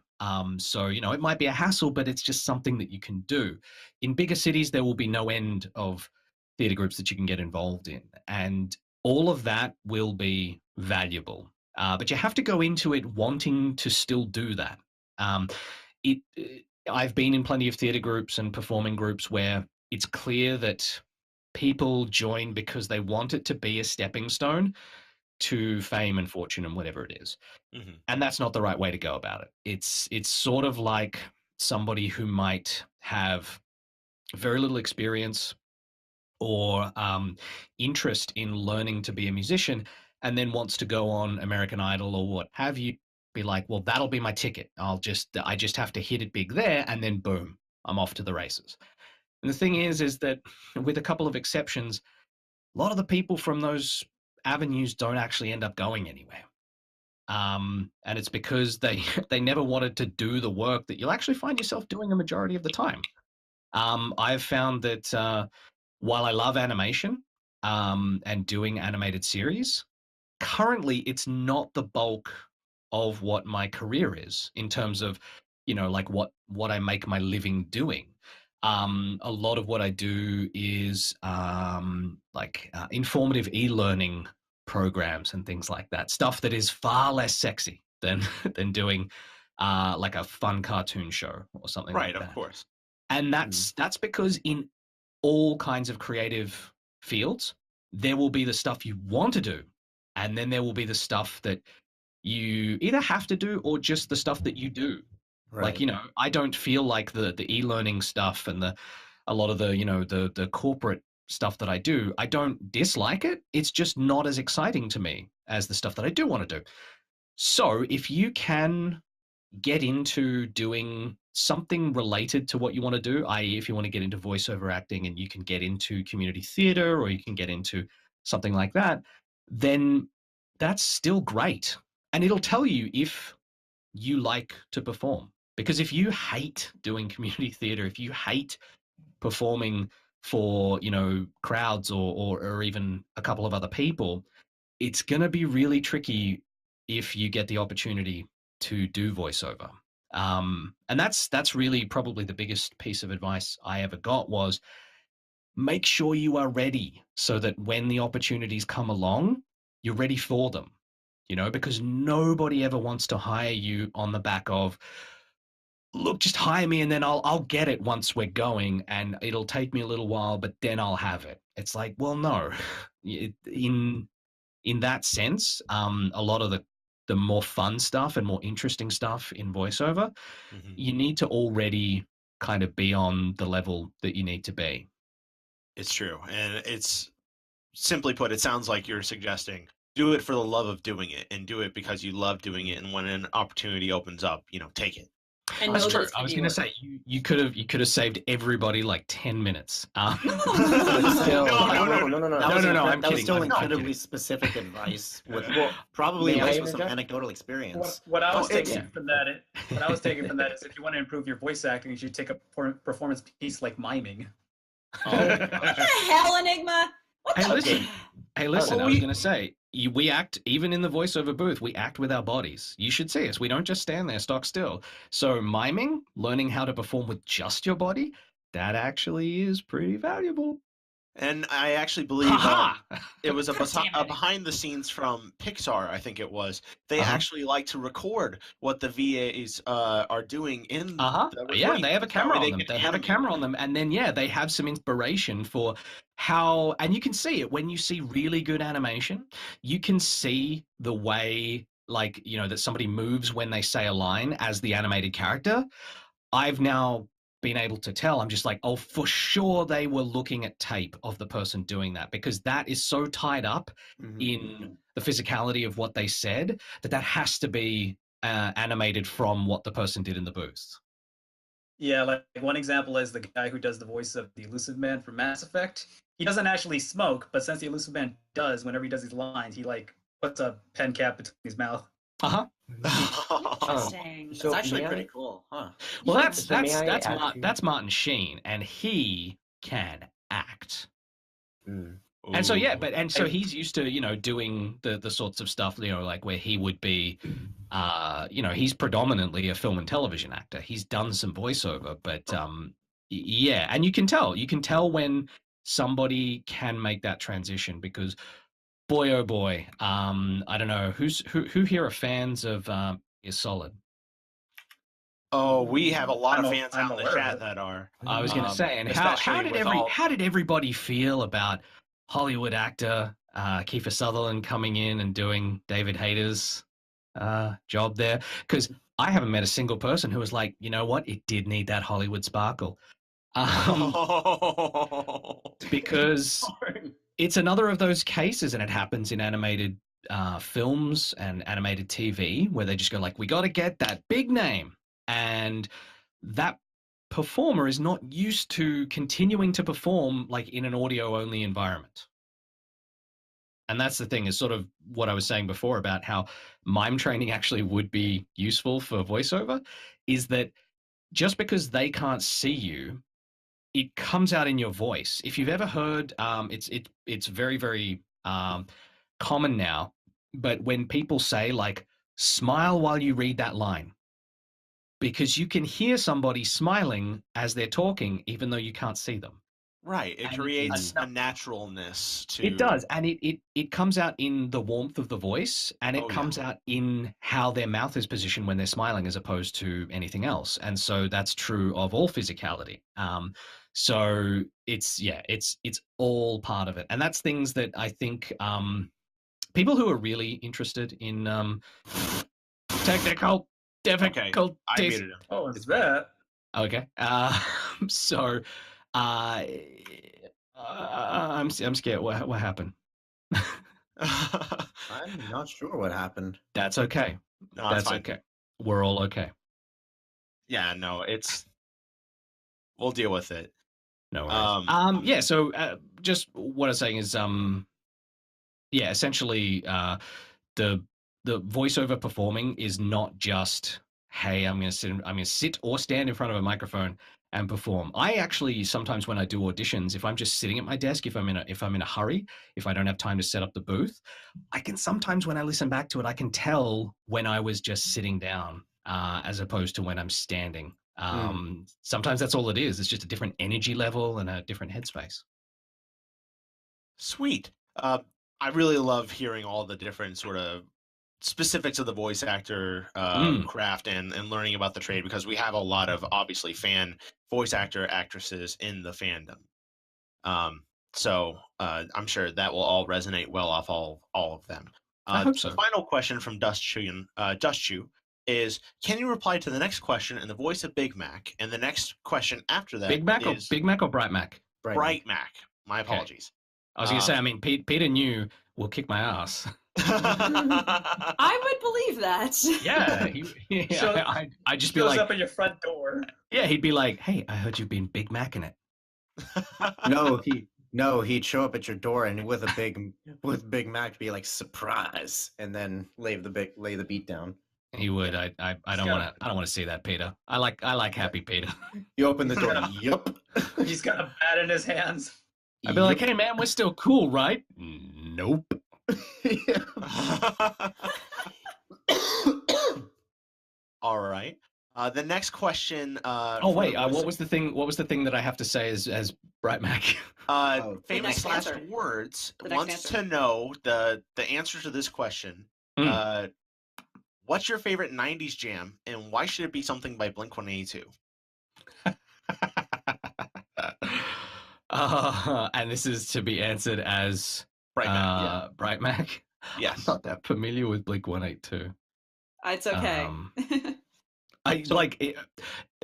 So, it might be a hassle, but it's just something that you can do. In bigger cities, there will be no end of theater groups that you can get involved in. And all of that will be valuable. But you have to go into it wanting to still do that. I've been in plenty of theater groups and performing groups where it's clear that people join because they want it to be a stepping stone to fame and fortune and whatever it is. And that's not the right way to go about it. It's sort of like somebody who might have very little experience or interest in learning to be a musician and then wants to go on American Idol or what have you, be like, well, that'll be my ticket. I just have to hit it big there, and then boom, I'm off to the races. And the thing is that with a couple of exceptions, a lot of the people from those avenues don't actually end up going anywhere. And it's because they never wanted to do the work that you'll actually find yourself doing a majority of the time. I've found that while I love animation and doing animated series, currently it's not the bulk of what my career is in terms of, like what I make my living doing. A lot of what I do is informative e-learning programs and things like that. Stuff that is far less sexy than doing like a fun cartoon show or something like that. Right, of course. And that's because in all kinds of creative fields, there will be the stuff you want to do, and then there will be the stuff that you either have to do or just the stuff that you do. Right. Like, I don't feel like the e-learning stuff and a lot of the corporate stuff that I do, I don't dislike it. It's just not as exciting to me as the stuff that I do want to do. So if you can get into doing something related to what you want to do, i.e. if you want to get into voiceover acting and you can get into community theater or you can get into something like that, then that's still great. And it'll tell you if you like to perform. Because if you hate doing community theater, if you hate performing for, crowds or even a couple of other people, it's going to be really tricky if you get the opportunity to do voiceover. And that's really probably the biggest piece of advice I ever got was make sure you are ready so that when the opportunities come along, you're ready for them, because nobody ever wants to hire you on the back of, look, just hire me and then I'll get it once we're going and it'll take me a little while, but then I'll have it. It's like, well, no, in that sense, a lot of the more fun stuff and more interesting stuff in voiceover, you need to already kind of be on the level that you need to be. It's true. And it's simply put, it sounds like you're suggesting do it for the love of doing it and do it because you love doing it. And when an opportunity opens up, take it. And that's true. I was going to say you could have saved everybody like 10 minutes. No. That was still incredibly specific advice with probably advice with some anecdotal experience. What I was taking from that is if you want to improve your voice acting, you should take a performance piece like miming. What the hell, Enigma? Hey, listen. I was going to say. We act, even in the voiceover booth, we act with our bodies. You should see us. We don't just stand there stock still. So miming, learning how to perform with just your body, that actually is pretty valuable. And I actually believe it was a behind the scenes from Pixar, I think it was. They actually like to record what the VAs are doing in the yeah, they have a camera on them. They have a camera on them. And then, they have some inspiration for how, and you can see it when you see really good animation. You can see the way, that somebody moves when they say a line as the animated character. I've now been able to tell. I'm just like, oh, for sure they were looking at tape of the person doing that, because that is so tied up in the physicality of what they said that has to be animated from what the person did in the booth. Yeah, like one example is the guy who does the voice of the Elusive Man from Mass Effect. He doesn't actually smoke, but since the Elusive Man does, whenever he does these lines, he puts a pen cap between his mouth. Interesting. So it's actually pretty cool, huh? Well, that's Martin Sheen, and he can act. And so so he's used to doing the sorts of stuff like where he would be, he's predominantly a film and television actor. He's done some voiceover, but and you can tell when somebody can make that transition because. Boy, oh boy! I don't know who here are fans of Is Solid. Oh, we have a lot of fans out in the chat that are. I was going to say, and how did everybody feel about Hollywood actor Kiefer Sutherland coming in and doing David Hayter's job there? Because I haven't met a single person who was like, you know what, it did need that Hollywood sparkle. Because it's another of those cases, and it happens in animated films and animated TV, where they just go like, we got to get that big name. And that performer is not used to continuing to perform like in an audio-only environment. And that's the thing, is sort of what I was saying before about how mime training actually would be useful for voiceover, is that just because they can't see you, it comes out in your voice. If you've ever heard, it's very, very common now, but when people say like, smile while you read that line, because you can hear somebody smiling as they're talking, even though you can't see them. Right. It creates a naturalness to it. Does, and it comes out in the warmth of the voice, and it comes out in how their mouth is positioned when they're smiling, as opposed to anything else. And so that's true of all physicality. So it's all part of it, and that's things that I think people who are really interested in technical difficulties. I muted him. Oh, is that? Okay. So. I'm scared. What happened? I'm not sure what happened. That's okay. No, that's fine. okay. We're all okay. Yeah, no, we'll deal with it. No worries. Yeah. So, just what I was saying is, yeah, essentially, the voiceover performing is not just, hey, I'm going to sit or stand in front of a microphone and perform. I actually sometimes, when I do auditions, if I'm just sitting at my desk, if I'm in a hurry, if I don't have time to set up the booth, I can sometimes, when I listen back to it, I can tell when I was just sitting down as opposed to when I'm standing. Sometimes that's all it is. It's just a different energy level and a different headspace. Sweet. I really love hearing all the different sort of specifics of the voice actor craft and learning about the trade, because we have a lot of obviously fan voice actresses in the fandom. So I'm sure that will all resonate well off all of them. I hope so. The final question from Dust Chew is, can you reply to the next question in the voice of Big Mac? And the next question after that Big Mac or Bright Mac? Bright Mac. My apologies. I was going to say, I mean, Peter New will kick my ass. I would believe that. Yeah, I'd just be shows like, up at your front door. Yeah, he'd be like, "Hey, I heard you've been Big Macing it." He'd show up at your door and with Big Mac be like, surprise, and then lay the beat down. He would. I don't want to see that, Peter. I like Happy Peter. You open the door. Yup. He's got a bat in his hands. I'd be like, "Hey, man, we're still cool, right?" Nope. All right. The next question. What was the thing that I have to say as Bright Mac? Famous last words wants to know the answer to this question. What's your favorite '90s jam, and why should it be something by Blink-182? And this is to be answered as Bright Mac. Bright Mac. Yes. I'm not that familiar with Blink-182. It's okay.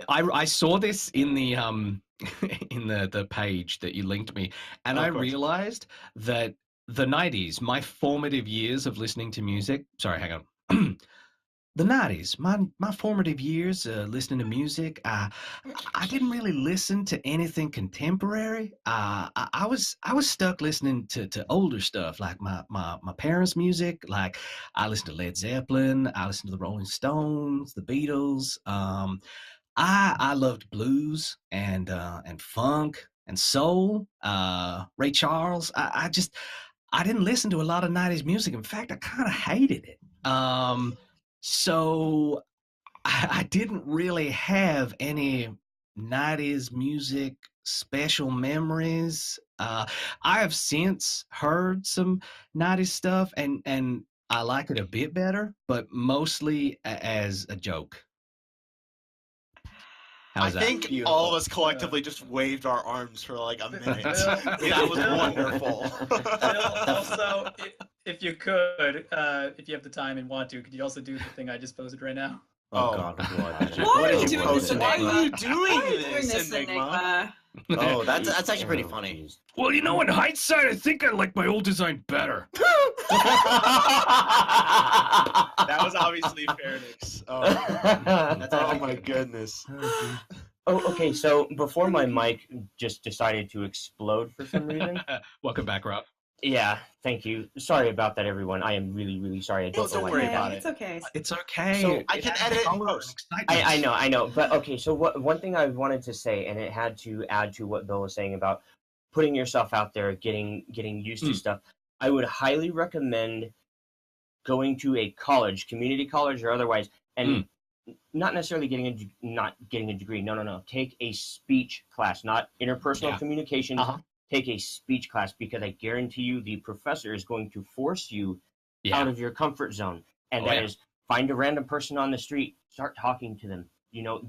I saw this in the in the page that you linked me, and I realized that the 90s, my formative years of listening to music. Sorry, hang on. The 90s, my formative years listening to music. I didn't really listen to anything contemporary. I was stuck listening to older stuff, like my parents' music. Like I listened to Led Zeppelin. I listened to the Rolling Stones, the Beatles. I loved blues and funk and soul. Ray Charles. I didn't listen to a lot of 90s music. In fact, I kind of hated it. So I didn't really have any 90s music special memories. I have since heard some 90s stuff, and I like it a bit better, but mostly as a joke. I think all of us collectively just waved our arms for like a minute. That was wonderful. Also, if you could, if you have the time and want to, could you also do the thing I just posted right now? Oh God! What did you, Why what are did you you doing post, this, Why Enigma? are you doing Why are you this, doing this, Enigma? Oh, that's actually pretty funny. Well, you know, in hindsight, I think I like my old design better. That was obviously Fairnix. Oh my goodness. Oh, okay. So before my mic just decided to explode for some reason. Welcome back, Rob. Yeah, thank you. Sorry about that, everyone. I am really, really sorry. I don't Don't know worry why. about it. It's okay. It's okay. So I can edit it in post. I know. But okay, so one thing I wanted to say, and it had to add to what Bill was saying about putting yourself out there, getting used to stuff. I would highly recommend going to a college, community college or otherwise, and not necessarily not getting a degree. No. Take a speech class, not interpersonal communication. Take a speech class, because I guarantee you the professor is going to force you out of your comfort zone. And that is, find a random person on the street, start talking to them. You know,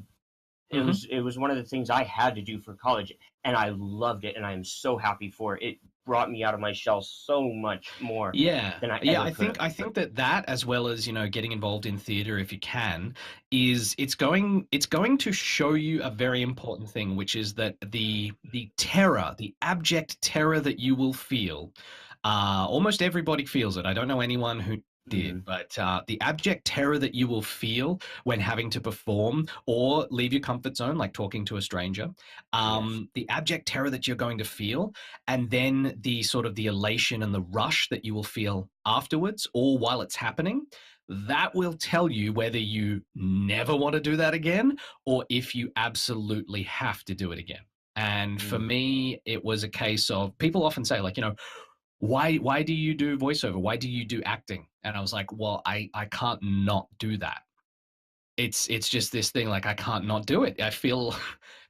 it was one of the things I had to do for college, and I loved it, and I am so happy for it. It brought me out of my shell so much more than I ever could. I think that as well as, you know, getting involved in theater if you can, is it's going to show you a very important thing, which is that the terror, the abject terror that you will feel, almost everybody feels it. I don't know anyone who did, but the abject terror that you will feel when having to perform or leave your comfort zone, like talking to a stranger, the abject terror that you're going to feel, and then the sort of the elation and the rush that you will feel afterwards or while it's happening, that will tell you whether you never want to do that again or if you absolutely have to do it again. And for me, it was a case of, people often say, like, you know, why do you do voiceover? Why do you do acting? And I was like, well, I can't not do that. It's just this thing, like, I can't not do it. I feel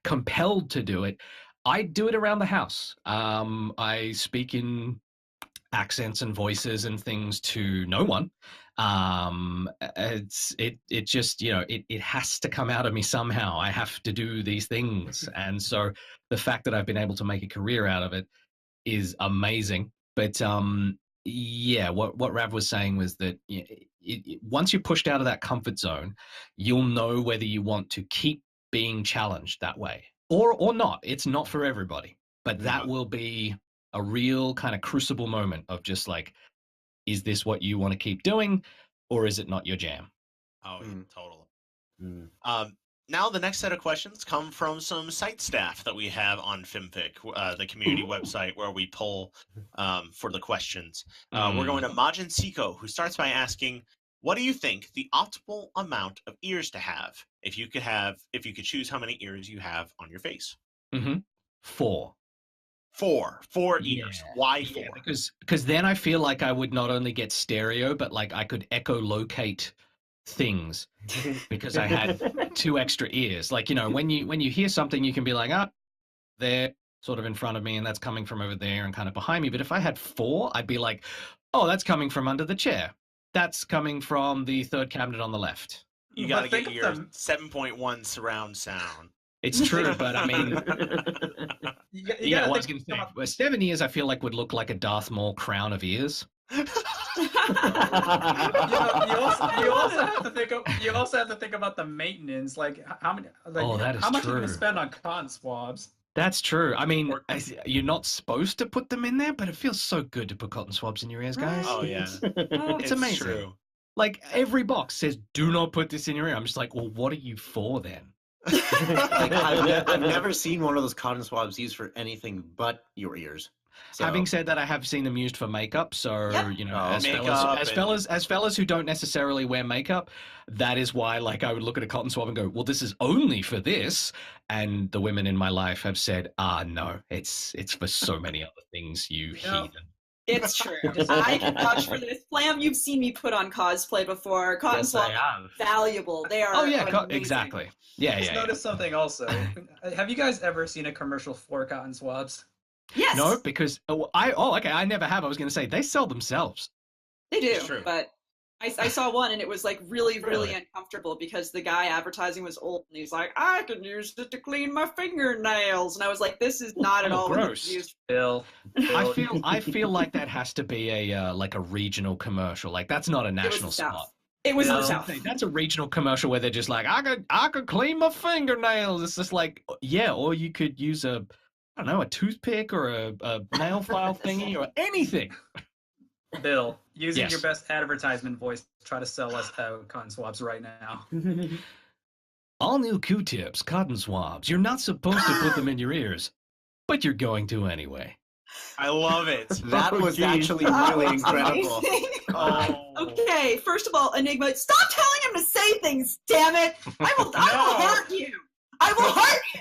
compelled to do it. I do it around the house. I speak in accents and voices and things to no one. It just, you know, it has to come out of me somehow. I have to do these things. And so the fact that I've been able to make a career out of it is amazing. But yeah, what Rav was saying was that once you're pushed out of that comfort zone, you'll know whether you want to keep being challenged that way or not. It's not for everybody, but that will be a real kind of crucible moment of just like, is this what you want to keep doing, or is it not your jam? Oh, totally. Now the next set of questions come from some site staff that we have on FimPic, the community website where we poll for the questions. We're going to Majin Siko, who starts by asking, what do you think the optimal amount of ears to have if you could choose how many ears you have on your face? 4. 4 ears. Why 4? Yeah, because then I feel like I would not only get stereo, but like I could echolocate things because I had 2 extra ears. Like, you know, when you hear something, you can be like, they're sort of in front of me and that's coming from over there and kind of behind me. But if I had 4, I'd be like, oh, that's coming from under the chair. That's coming from the third cabinet on the left. You got to get your 7.1 surround sound. It's true, but I mean, what I was going to say, well, 7 ears I feel like would look like a Darth Maul crown of ears. You also have to think about the maintenance, like how many, like how much are you going to spend on cotton swabs? That's true. I mean, you're not supposed to put them in there, but it feels so good to put cotton swabs in your ears, guys. Oh yeah, it's amazing. True. Like every box says, "Do not put this in your ear." I'm just like, well, what are you for then? Like, I've never seen one of those cotton swabs used for anything but your ears. So. Having said that, I have seen them used for makeup. So you know, as fellas who don't necessarily wear makeup, that is why, like, I would look at a cotton swab and go, "Well, this is only for this." And the women in my life have said, no, it's for so many other things. You heathen. It's true. I can vouch for this. Flam, you've seen me put on cosplay before. Cotton swabs are valuable. They are. Oh yeah, exactly. Yeah, Just noticed something also. Have you guys ever seen a commercial for cotton swabs? Yes. No, because I never have. I was going to say they sell themselves. They do, but I saw one and it was like really uncomfortable because the guy advertising was old and he's like, I can use it to clean my fingernails, and I was like, this is not at all gross. Used. Bill. I feel like that has to be a like a regional commercial. Like that's not a national spot. It was in the No. South. That's a regional commercial where they're just like, I could clean my fingernails. It's just like, yeah, or you could use I don't know, a toothpick or a nail file thingy or anything. Bill, using Yes. your best advertisement voice, try to sell us cotton swabs right now. All new Q-tips, cotton swabs. You're not supposed to put them in your ears, but you're going to anyway. I love it. That Oh, was geez. actually That really was incredible. amazing. Oh. Okay, first of all, Enigma, stop telling him to say things, damn it! I will hurt you! I will hurt you!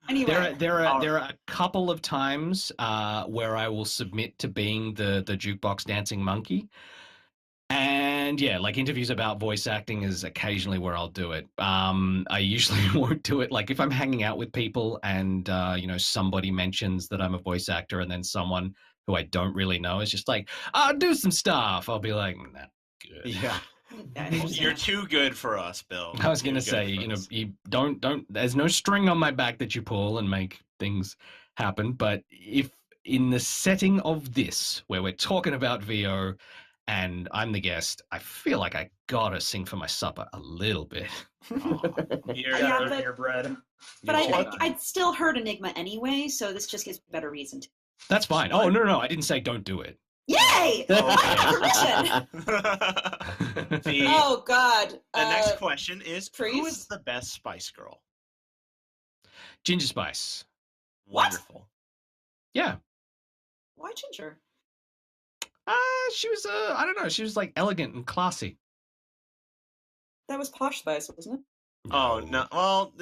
Anyway. There are a couple of times where I will submit to being the jukebox dancing monkey. And yeah, like interviews about voice acting is occasionally where I'll do it. I usually won't do it. Like if I'm hanging out with people and, somebody mentions that I'm a voice actor and then someone who I don't really know is just like, do some stuff. I'll be like, not good. Yeah. You're too good for us, Bill. I was going to Too say, good for us. you don't, there's no string on my back that you pull and make things happen. But if in the setting of this, where we're talking about VO and I'm the guest, I feel like I gotta sing for my supper a little bit. You're- You Yeah, gotta earn but- your bread. But you are- I'd still heard Enigma anyway, so this just gives me a better reason to. That's fine. Oh, no, I didn't say don't do it. Yay! I have permission! the Oh, God. the next question is, who Freeze? is the best Spice Girl? Ginger Spice. What? Wonderful. Yeah. Why Ginger? She was, I don't know, she was like elegant and classy. That was Posh Spice, wasn't it? Oh, no. Well,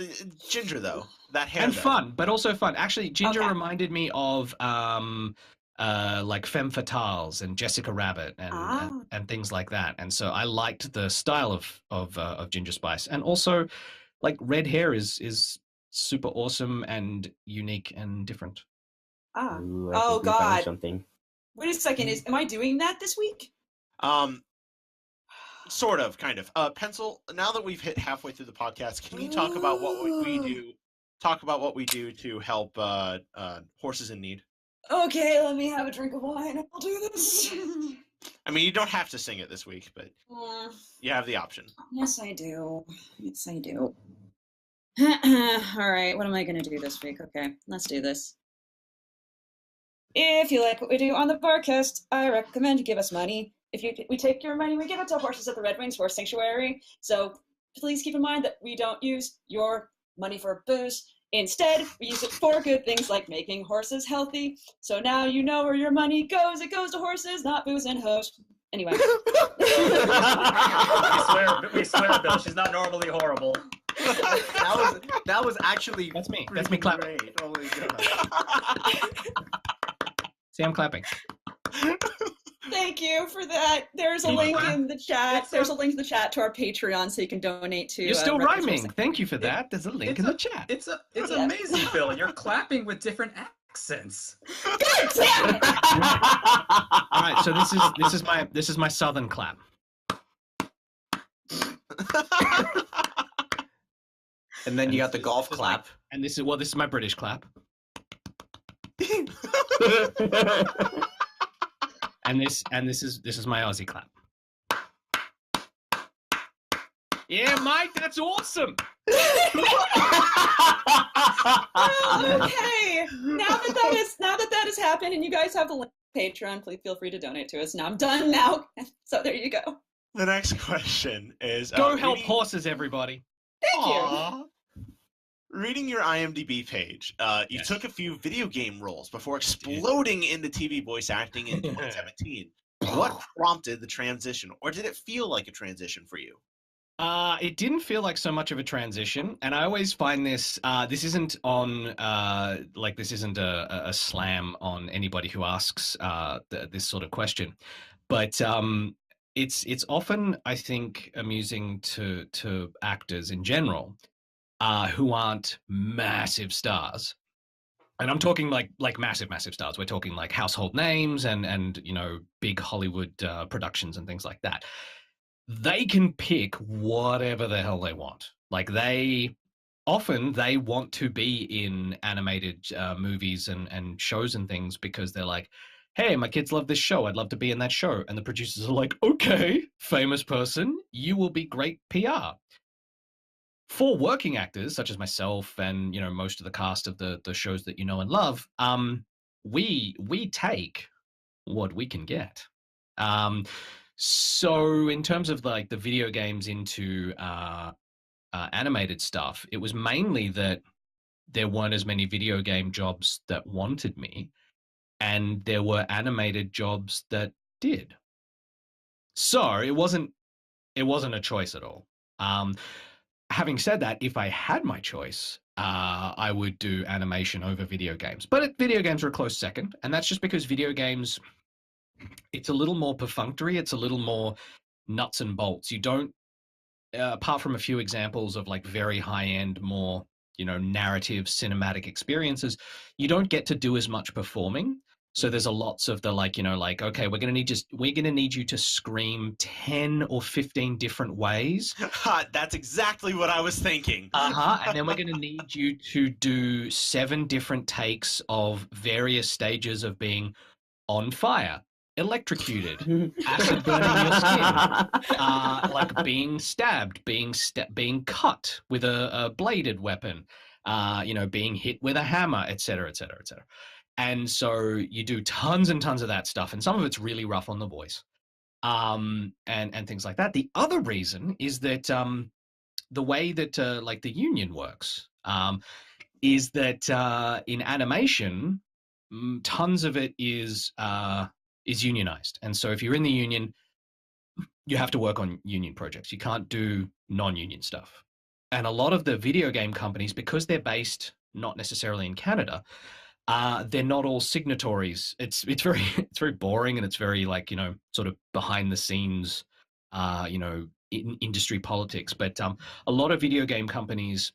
Ginger, though. That hair, And though. fun, but also fun. Actually, Ginger Okay. reminded me of like Femme Fatales and Jessica Rabbit and things like that. And so I liked the style of Ginger Spice. And also, like red hair is super awesome and unique and different. Ooh, Oh, think we found God. something. Wait a second. Am I doing that this week? Sort of, kind of. Pencil, now that we've hit halfway through the podcast, can you talk about what we do? Talk about what we do to help horses in need. Okay, let me have a drink of wine and I'll do this. I mean, you don't have to sing it this week, but you have the option. Yes, I do. Yes, I do. All right, what am I going to do this week? Okay, let's do this. If you like what we do on the Barcast, I recommend you give us money. We take your money, we give it to horses at the Red Wings Horse Sanctuary. So please keep in mind that we don't use your money for booze. Instead, we use it for good things like making horses healthy. So now you know where your money goes. It goes to horses, not booze and hoes. Anyway. We swear, Bill, she's not normally horrible. that was actually That's me. pretty That's me clapping. great. Oh my god. See, I'm clapping. Thank you for that. There's a You're link welcome. in the chat. There's a link in the chat to our Patreon so you can donate to. You're still Red Wings Horse rhyming. Thank you for that. There's a link in the chat. It's Yeah. amazing, Bill. You're clapping with different accents. God damn it! All right, so this is my southern clap. And then you got the golf This is clap. And this is my British clap. And this is my Aussie clap. Yeah, Mike, that's awesome. Okay. Now that has happened, and you guys have the link to Patreon, please feel free to donate to us. Now I'm done. Now, so there you go. The next question is Go help reading- horses, everybody. Thank you. Aw. Reading your IMDb page, you Yes. took a few video game roles before exploding into TV voice acting in 2017. What prompted the transition, or did it feel like a transition for you? It didn't feel like so much of a transition, and I always find this. This isn't on this isn't a slam on anybody who asks this sort of question, but it's often, I think, amusing to actors in general who aren't massive stars. And I'm talking like massive stars. We're talking like household names and big Hollywood productions and things like that. They can pick whatever the hell they want. Like they want to be in animated movies and shows and things because they're like, hey, my kids love this show. I'd love to be in that show. And the producers are like, okay, famous person, you will be great PR. For working actors, such as myself and, you know, most of the cast of the shows that you know and love, we take what we can get. So in terms of like the video games into animated stuff, it was mainly that there weren't as many video game jobs that wanted me, and there were animated jobs that did. So it wasn't a choice at all. Having said that, if I had my choice, I would do animation over video games. But video games are a close second, and that's just because video games, it's a little more perfunctory. It's a little more nuts and bolts. You don't, apart from a few examples of like very high-end, more, you know, narrative, cinematic experiences, you don't get to do as much performing. So there's a lots of the like, you know, like, okay, we're gonna need you to scream 10 or 15 different ways. That's exactly what I was thinking. And then we're gonna need you to do 7 different takes of various stages of being on fire, electrocuted, acid burning your skin, like being stabbed, being cut with a bladed weapon, you know, being hit with a hammer, etc., etc., etc. And so you do tons and tons of that stuff, and some of it's really rough on the voice, and things like that. The other reason is that the way that like the union works is that in animation, tons of it is unionized, and so if you're in the union, you have to work on union projects. You can't do non-union stuff. And a lot of the video game companies, because they're based not necessarily in Canada, they're not all signatories. It's very boring, and it's very like, you know, sort of behind the scenes, you know, in industry politics. But a lot of video game companies,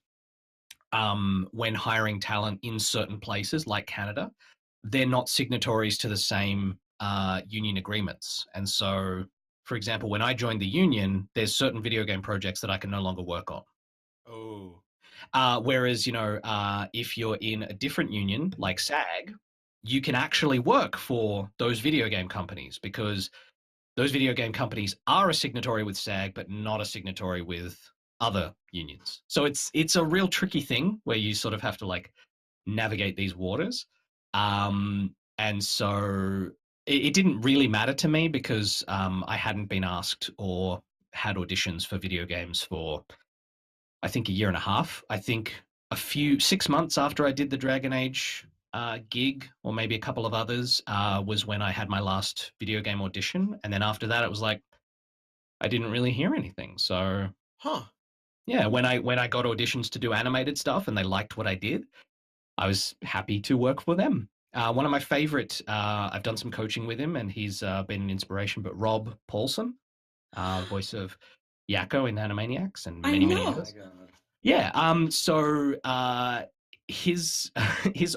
when hiring talent in certain places like Canada, they're not signatories to the same union agreements. And so, for example, when I joined the union, there's certain video game projects that I can no longer work on. Oh. Whereas, you know, if you're in a different union like SAG, you can actually work for those video game companies, because those video game companies are a signatory with SAG, but not a signatory with other unions. So it's a real tricky thing where you sort of have to like navigate these waters. And so it didn't really matter to me, because I hadn't been asked or had auditions for video games for, I think, 1.5 years. I think 6 months after I did the Dragon Age gig, or maybe a couple of others, was when I had my last video game audition. And then after that, it was like, I didn't really hear anything. So, yeah, when I got auditions to do animated stuff and they liked what I did, I was happy to work for them. One of my favorite, I've done some coaching with him, and he's been an inspiration, but Rob Paulson, voice of Yakko in Animaniacs and many others. Yeah. So his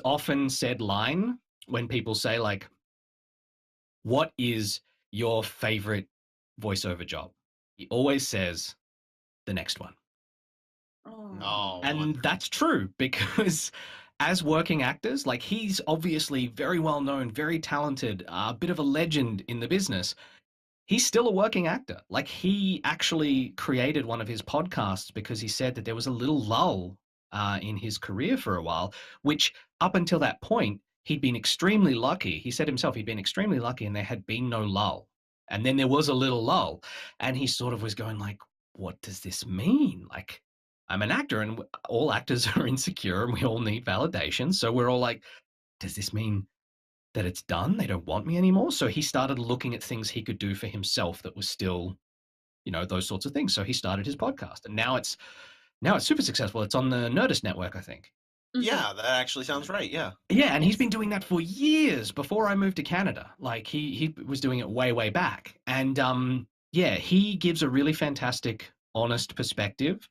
often said line when people say like, "What is your favorite voiceover job?" He always says, "The next one." Oh, and that's true, because as working actors, like, he's obviously very well known, very talented, a bit of a legend in the business. He's still a working actor. Like, he actually created one of his podcasts because he said that there was a little lull in his career for a while, which up until that point, he'd been extremely lucky. He said himself he'd been extremely lucky and there had been no lull. And then there was a little lull. And he sort of was going like, what does this mean? Like, I'm an actor and all actors are insecure and we all need validation. So we're all like, does this mean that it's done? They don't want me anymore? So he started looking at things he could do for himself that was still, you know, those sorts of things. So he started his podcast, and now it's super successful. It's on the Nerdist Network, I think. Yeah, that actually sounds right. Yeah. Yeah, and he's been doing that for years before I moved to Canada. Like, he was doing it way back. And yeah, he gives a really fantastic, honest perspective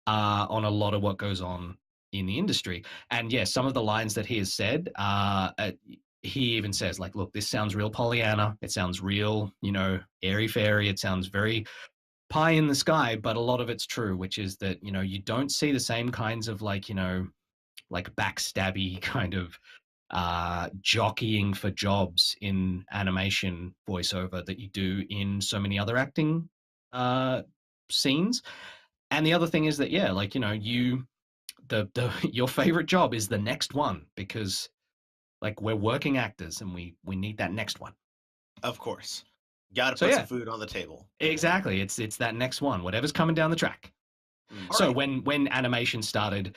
on a lot of what goes on in the industry. And yeah, some of the lines that he has said, he even says, like, look, this sounds real Pollyanna. It sounds real, you know, airy-fairy. It sounds very pie in the sky, but a lot of it's true, which is that, you know, you don't see the same kinds of, like, you know, like backstabby kind of jockeying for jobs in animation voiceover that you do in so many other acting scenes. And the other thing is that, yeah, like, you know, your favorite job is the next one, because like we're working actors and we need that next one. Of course. Got to So, put yeah. some food on the table. Exactly. It's that next one, whatever's coming down the track. So when animation started,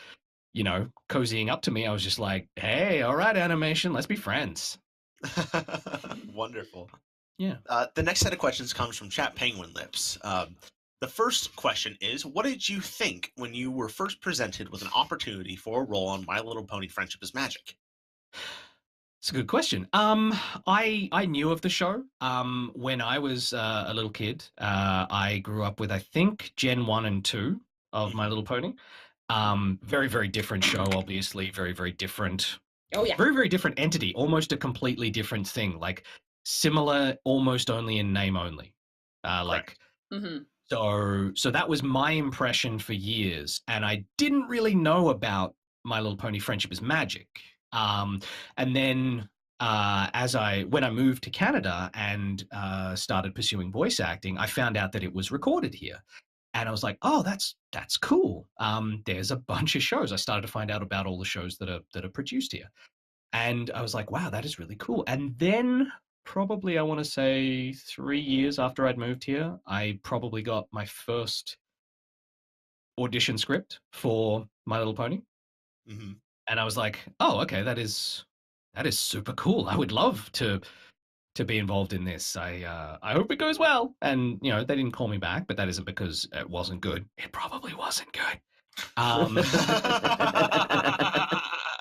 you know, cozying up to me, I was just like, hey, all right, animation, let's be friends. Wonderful. Yeah. The next set of questions comes from Chat Penguin Lips. The first question is, what did you think when you were first presented with an opportunity for a role on My Little Pony Friendship is Magic? It's a good question. I knew of the show when I was a little kid. I grew up with, I think, Gen 1 and 2 of My Little Pony. Very, very different show, obviously. Very, very different. Oh, yeah. Very, very different entity. Almost a completely different thing. Like similar, almost only in name only. Like, so that was my impression for years. And I didn't really know about My Little Pony Friendship is Magic. And then when I moved to Canada and started pursuing voice acting, I found out that it was recorded here. And I was like, oh, that's cool. There's a bunch of shows. I started to find out about all the shows that are produced here. And I was like, wow, that is really cool. And then probably, I want to say 3 years after I'd moved here, I probably got my first audition script for My Little Pony. Mm-hmm. And I was like, oh, okay, that is super cool. I would love to be involved in this. I hope it goes well. And, you know, they didn't call me back, but that isn't because it wasn't good. It probably wasn't good.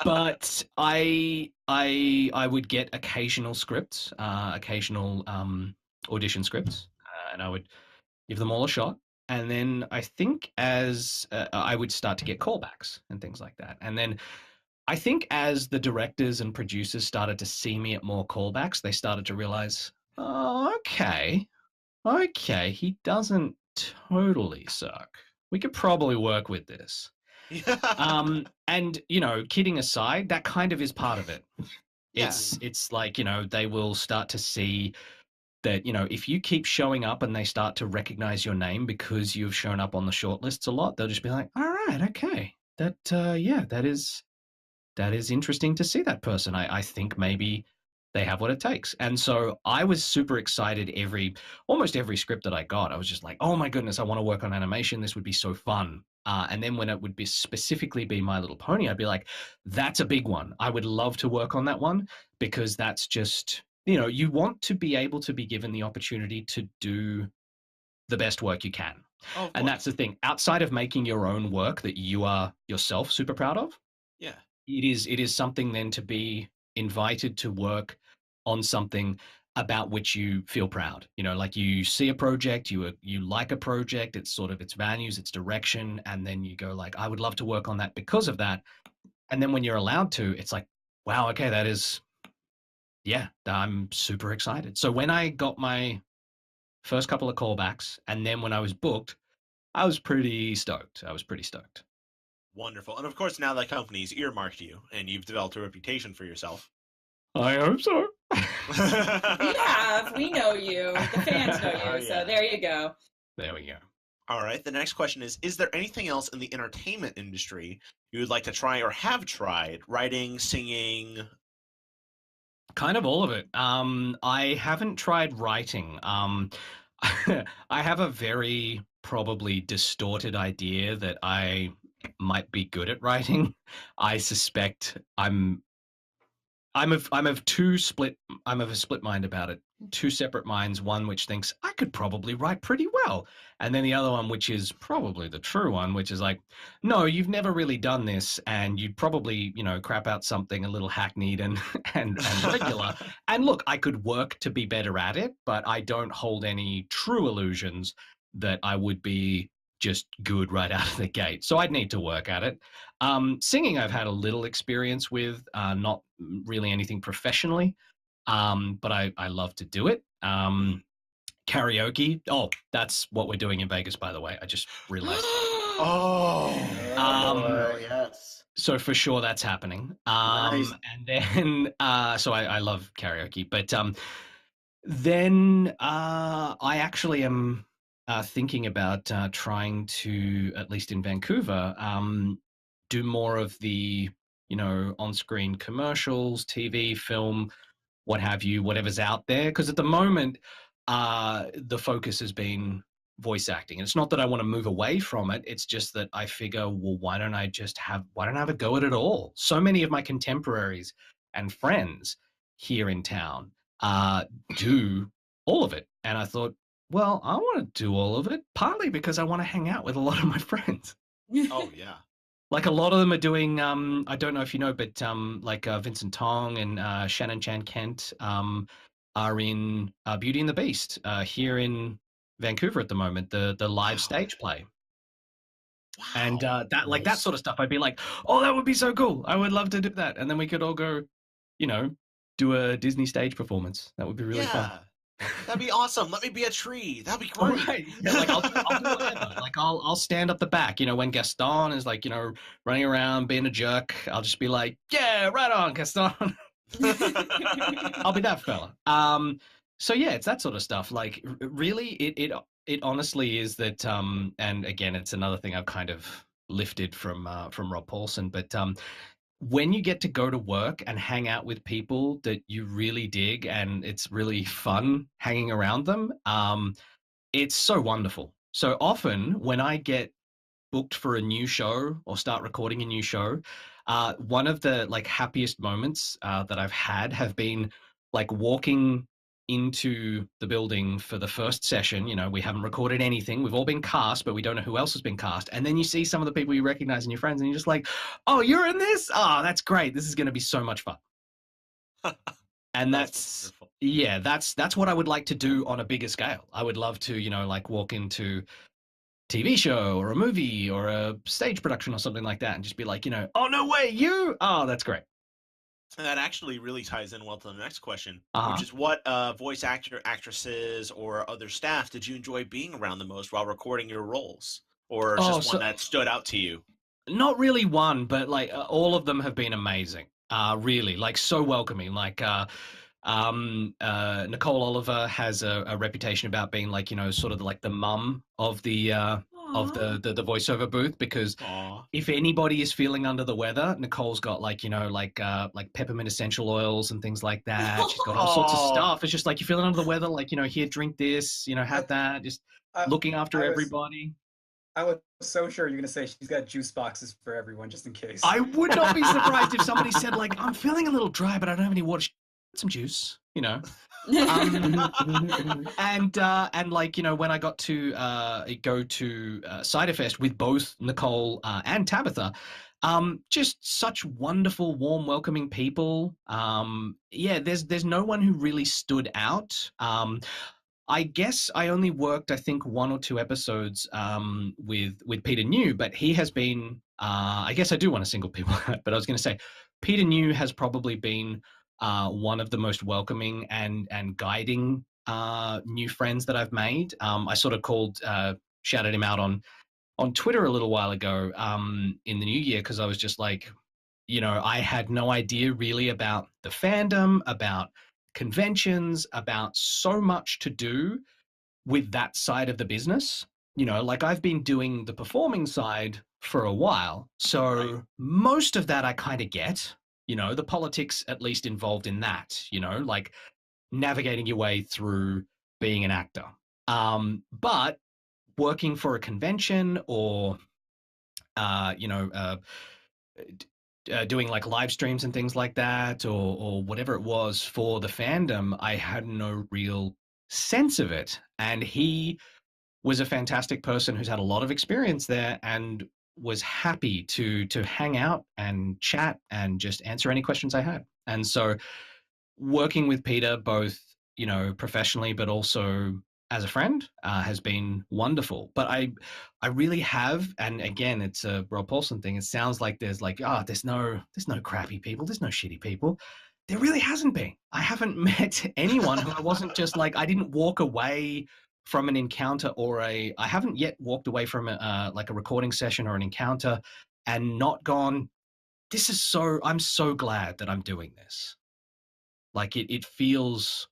But I would get occasional scripts, occasional audition scripts, and I would give them all a shot. And then I think as I would start to get callbacks and things like that. And then I think as the directors and producers started to see me at more callbacks, they started to realize, oh, okay, he doesn't totally suck. We could probably work with this. And, you know, kidding aside, that kind of is part of it. It's like, you know, they will start to see that, you know, if you keep showing up and they start to recognize your name because you've shown up on the shortlists a lot, they'll just be like, all right, okay, that is interesting to see that person. I think maybe they have what it takes. And so I was super excited almost every script that I got. I was just like, oh my goodness, I want to work on animation. This would be so fun. And then when it would be specifically be My Little Pony, I'd be like, that's a big one. I would love to work on that one, because that's just, you know, you want to be able to be given the opportunity to do the best work you can. And that's the thing. Outside of making your own work that you are yourself super proud of, it is something then to be invited to work on something about which you feel proud. You know, like you see a project, you like a project, it's sort of its values, its direction, and then you go like, I would love to work on that because of that. And then when you're allowed to, it's like, wow, okay, that is, I'm super excited. So when I got my first couple of callbacks, and then when I was booked, I was pretty stoked. Wonderful. And of course, now that company's earmarked you and you've developed a reputation for yourself. I hope so. We know you. The fans know you. So there you go. There we go. All right. The next question is there anything else in the entertainment industry you would like to try or have tried? Writing, singing? Kind of all of it. I haven't tried writing. I have a very probably distorted idea that I might be good at writing. I suspect I'm of a split mind about it. Two separate minds, one which thinks I could probably write pretty well, and then the other one which is probably the true one, which is like, no, you've never really done this, and you'd probably, you know, crap out something a little hackneyed and regular. And look, I could work to be better at it, but I don't hold any true illusions that I would be just good right out of the gate. So I'd need to work at it. Singing, I've had a little experience with, not really anything professionally, but I love to do it. Karaoke. Oh, that's what we're doing in Vegas, by the way. I just realized. Yes. So for sure that's happening. Nice. And then so I love karaoke, but then I actually am thinking about trying to, at least in Vancouver, do more of the, on-screen commercials, TV, film, what have you, whatever's out there. Because at the moment, the focus has been voice acting. And it's not that I want to move away from it. It's just that I figure, well, why don't I have a go at it all? So many of my contemporaries and friends here in town do all of it. And I thought, well, I want to do all of it, partly because I want to hang out with a lot of my friends. Oh yeah. Like a lot of them are doing, I don't know if you know, but like Vincent Tong and Shannon Chan Kent are in Beauty and the Beast here in Vancouver at the moment, the live stage play. Wow. And that sort of stuff, I'd be like, oh, that would be so cool. I would love to do that. And then we could all go, do a Disney stage performance. That would be really fun. That'd be awesome. Let me be a tree. That'd be great. Right. Yeah, like I'll do whatever. Like I'll stand up the back. When Gaston is like, running around being a jerk, I'll just be like, yeah, right on, Gaston. I'll be that fella. So yeah, it's that sort of stuff. Like really, it honestly is that. And again, it's another thing I've kind of lifted from Rob Paulson, but when you get to go to work and hang out with people that you really dig and it's really fun hanging around them, it's so wonderful. So often when I get booked for a new show or start recording a new show, one of the happiest moments that I've had have been like walking into the building for the first session. We haven't recorded anything. We've all been cast, but we don't know who else has been cast. And then you see some of the people you recognize and your friends, and you're just like, oh, you're in this? Oh, that's great. This is going to be so much fun. And that's what I would like to do on a bigger scale. I would love to, walk into TV show or a movie or a stage production or something like that and just be like, oh, no way, you? Oh, that's great. And that actually really ties in well to the next question, which is what voice actresses, or other staff did you enjoy being around the most while recording your roles? Or just one that stood out to you? Not really one, but all of them have been amazing. Really, so welcoming. Nicole Oliver has a reputation about being sort of like the mum of the the voiceover booth, because if anybody is feeling under the weather, Nicole's got like peppermint essential oils and things like that. She's got all sorts of stuff. It's just like, you're feeling under the weather, here, drink this, have that, just looking after everybody. I was so sure you're going to say she's got juice boxes for everyone, just in case. I would not be surprised if somebody said I'm feeling a little dry, but I don't have any water. Some juice, and when I got to go to Ciderfest with both Nicole and Tabitha, just such wonderful, warm, welcoming people. There's no one who really stood out. I guess I only worked, I think, 1 or 2 episodes with Peter New, but he has been, I guess I do want to single people out, but I was going to say Peter New has probably been one of the most welcoming and guiding new friends that I've made. I sort of shouted him out on Twitter a little while ago in the new year, because I was just like, I had no idea really about the fandom, about conventions, about so much to do with that side of the business. I've been doing the performing side for a while, so most of that I kind of get. The politics at least involved in that, navigating your way through being an actor. But working for a convention or, doing live streams and things like that, or whatever it was for the fandom, I had no real sense of it. And he was a fantastic person who's had a lot of experience there and was happy to hang out and chat and just answer any questions I had. And so working with Peter, both, professionally, but also as a friend, has been wonderful. But I really have, and again, it's a Rob Paulson thing. It sounds like there's there's no crappy people. There's no shitty people. There really hasn't been. I haven't met anyone who I wasn't just I didn't walk away from an encounter I haven't yet walked away from a recording session or an encounter and not gone, I'm so glad that I'm doing this. Like it feels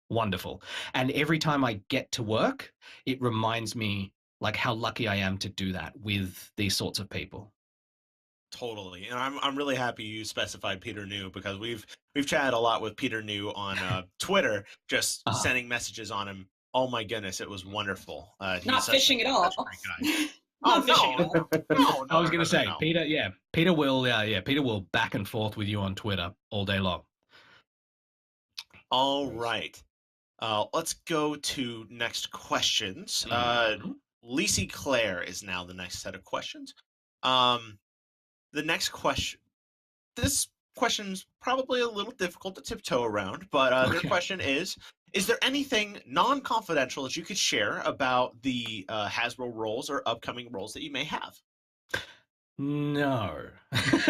wonderful. And every time I get to work, it reminds me like how lucky I am to do that with these sorts of people. Totally, and I'm really happy you specified Peter New, because we've chatted a lot with Peter New on Twitter, just sending messages on him. Oh my goodness, it was wonderful. Not fishing at all. Oh No. no! I was going to say, no. Peter. Yeah, Peter will back and forth with you on Twitter all day long. All right, let's go to next questions. Lacey Claire is now the next set of questions. The next question, this question's probably a little difficult to tiptoe around, but their question is there anything non-confidential that you could share about the Hasbro roles or upcoming roles that you may have? No. That's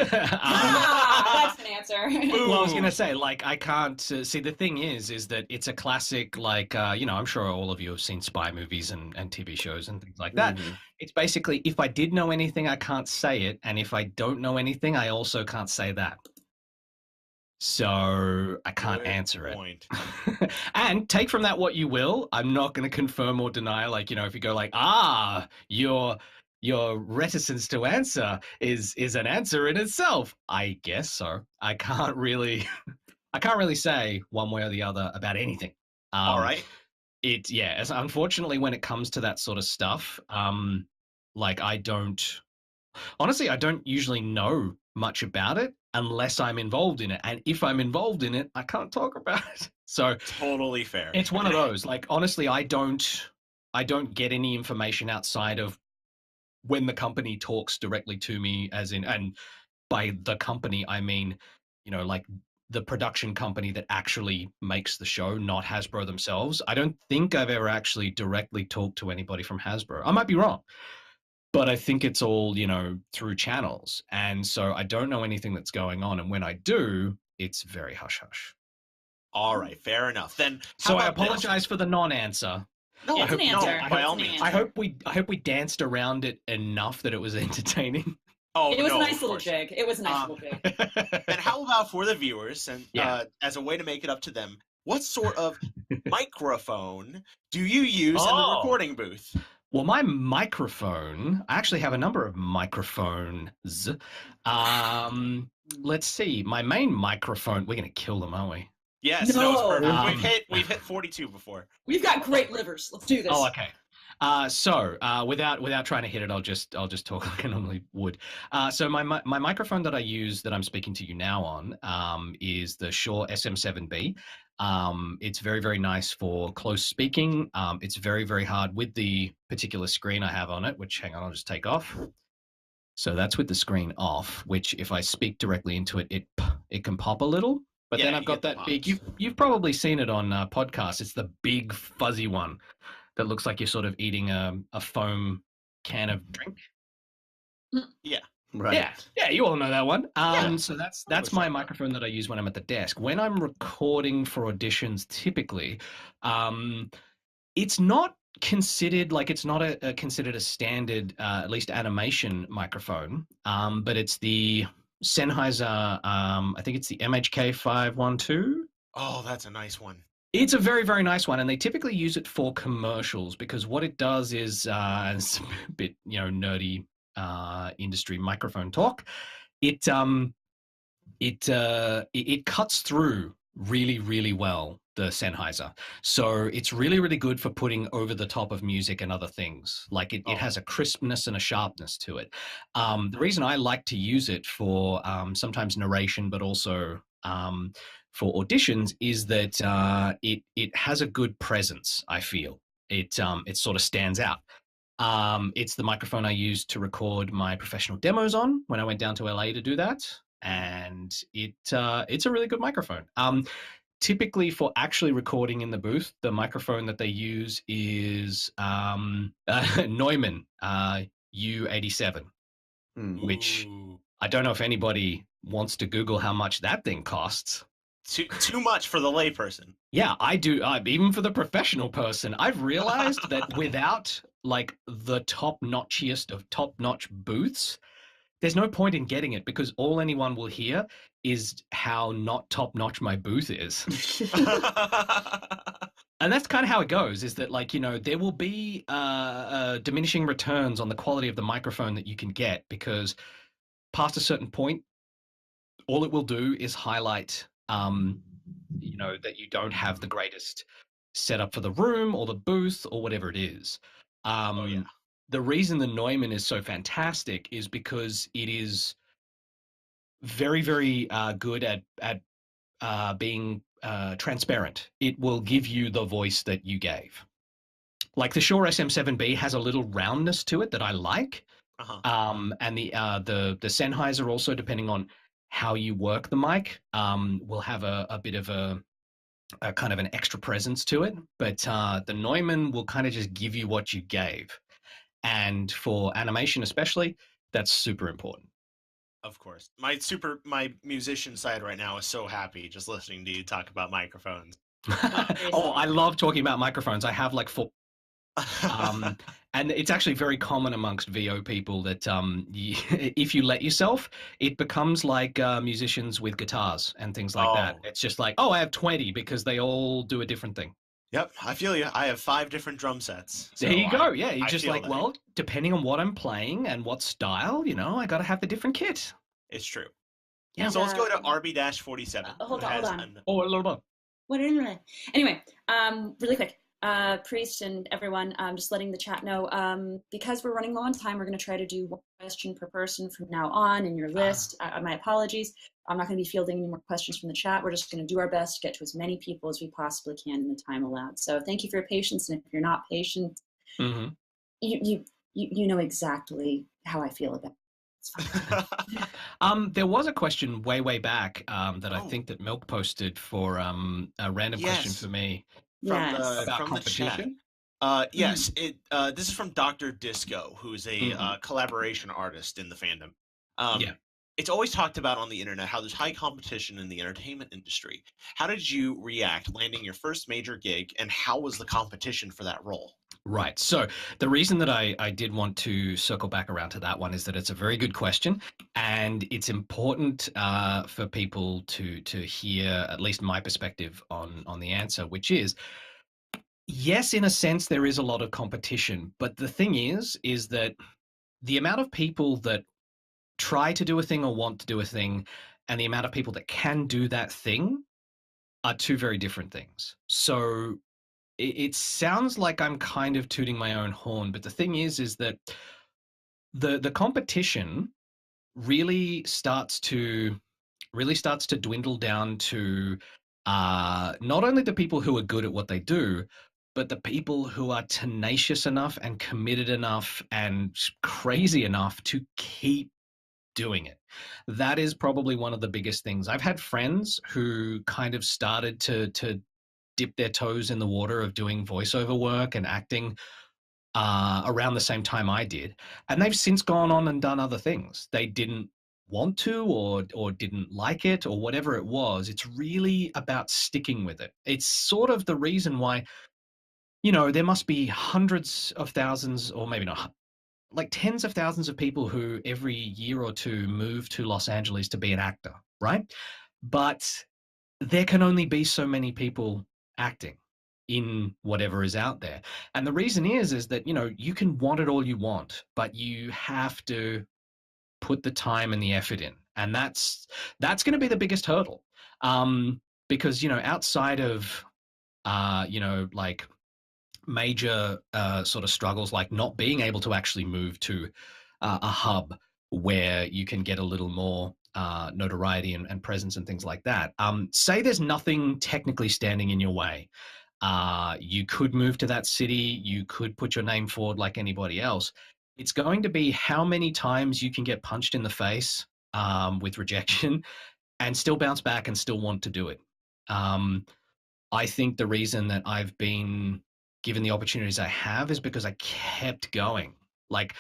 an answer. Well, I was going to say, like, I can't see. The thing is that it's a classic, like, I'm sure all of you have seen spy movies and TV shows and things like that. It's basically, if I did know anything, I can't say it. And if I don't know anything, I also can't say that. So I can't answer it. And take from that what you will. I'm not going to confirm or deny, like, if you go like, your reticence to answer is an answer in itself. I guess so. I can't really say one way or the other about anything. All right. Unfortunately, when it comes to that sort of stuff, like I don't usually know much about it unless I'm involved in it. And if I'm involved in it, I can't talk about it. So totally fair. It's one of those. Like, honestly, I don't get any information outside of when the company talks directly to me, as in, and by the company, I mean, like the production company that actually makes the show, not Hasbro themselves. I don't think I've ever actually directly talked to anybody from Hasbro. I might be wrong, but I think it's all, through channels. And so I don't know anything that's going on. And when I do, it's very hush-hush. All right, fair enough. Then, so I apologize for the non-answer. No, it's an answer. By all means. I hope we danced around it enough that it was entertaining. Oh, it was no, a nice little jig. It was a nice little jig. And how about for the viewers, and as a way to make it up to them, what sort of microphone do you use in the recording booth? Well, my microphone, I actually have a number of microphones. Let's see. My main microphone, we're going to kill them, aren't we? Yes, no, it's perfect. We've hit 42 before. We've got great livers. Let's do this. Oh, okay. So without trying to hit it, I'll just talk like I normally would. So my microphone that I use, that I'm speaking to you now on, is the Shure SM7B. It's very, very nice for close speaking. It's very, very hard with the particular screen I have on it, which, hang on, I'll just take off. So that's with the screen off, which if I speak directly into it, it can pop a little. But then I've got that big, you've probably seen it on podcasts. It's the big fuzzy one that looks like you're sort of eating a foam can of drink. Yeah. Right. Yeah, you all know that one. So that's my microphone that I use when I'm at the desk. When I'm recording for auditions, typically, it's not considered considered a standard, at least animation microphone. But it's the Sennheiser, I think it's the MHK 512. Oh, that's a nice one. It's a very, very nice one, and they typically use it for commercials because what it does is, it's a bit, nerdy industry microphone talk. It cuts through really, really well, the Sennheiser. So it's really, really good for putting over the top of music and other things. Like it has a crispness and a sharpness to it. The reason I like to use it for sometimes narration, but also for auditions, is that it has a good presence. I feel it sort of stands out. It's the microphone I used to record my professional demos on when I went down to LA to do that, and it's a really good microphone. Typically, for actually recording in the booth, the microphone that they use is Neumann U87, which I don't know if anybody wants to Google how much that thing costs. Too much for the layperson. Yeah, I do. Even for the professional person, I've realized that without like the top-notchiest of top-notch booths, there's no point in getting it because all anyone will hear is how not top-notch my booth is. And that's kind of how it goes, is that, like, you know, there will be diminishing returns on the quality of the microphone that you can get because past a certain point, all it will do is highlight, you know, that you don't have the greatest setup for the room or the booth or whatever it is. The reason the Neumann is so fantastic is because it is very, very good at being transparent. It will give you the voice that you gave. Like the Shure SM7B has a little roundness to it that I like. And the Sennheiser also, depending on how you work the mic, will have a bit of a kind of an extra presence to it. But the Neumann will kind of just give you what you gave. And for animation especially, that's super important. Of course. My musician side right now is so happy just listening to you talk about microphones. Oh, I love talking about microphones. I have like 4. And it's actually very common amongst VO people that if you let yourself, it becomes like musicians with guitars and things like that. It's just like, oh, I have 20 because they all do a different thing. Yep, I feel you. I have 5 different drum sets. So there you go. Yeah, you're just like, well, depending on what I'm playing and what style, you know, I got to have the different kit. It's true. Yeah. So let's go to RB-47. Hold on. Hold on. What? Anyway, really quick. Priest and everyone, just letting the chat know, because we're running low on time, we're going to try to do 1 question per person from now on in your list. My apologies. I'm not going to be fielding any more questions from the chat. We're just going to do our best to get to as many people as we possibly can in the time allowed. So thank you for your patience. And if you're not patient, you know exactly how I feel about it. There was a question way back that I think that Milk posted for a random question for me. From the chat. Yes, this is from Dr. Disco, who's a collaboration artist in the fandom. It's always talked about on the internet how there's high competition in the entertainment industry. How did you react landing your first major gig, and how was the competition for that role? Right. So the reason that I did want to circle back around to that one is that it's a very good question, and it's important for people to hear at least my perspective on the answer, which is, yes, in a sense, there is a lot of competition. But the thing is that the amount of people that try to do a thing or want to do a thing and the amount of people that can do that thing are 2 very different things. So it sounds like I'm kind of tooting my own horn, but the thing is that the competition really starts to dwindle down to not only the people who are good at what they do, but the people who are tenacious enough and committed enough and crazy enough to keep doing it. That is probably one of the biggest things. I've had friends who kind of started to dip their toes in the water of doing voiceover work and acting around the same time I did, and they've since gone on and done other things. They didn't want to or didn't like it or whatever it was. It's really about sticking with it. It's sort of the reason why, you know, there must be hundreds of thousands, or maybe not, like tens of thousands of people who every year or 2 move to Los Angeles to be an actor, right? But there can only be so many people acting in whatever is out there. And the reason is that, you know, you can want it all you want, but you have to put the time and the effort in. And that's going to be the biggest hurdle. Because, you know, outside of, you know, like major sort of struggles like not being able to actually move to a hub where you can get a little more notoriety and presence and things like that. Say there's nothing technically standing in your way. You could move to that city. You could put your name forward like anybody else. It's going to be how many times you can get punched in the face with rejection and still bounce back and still want to do it. I think the reason that I've been given the opportunities I have is because I kept going. Like,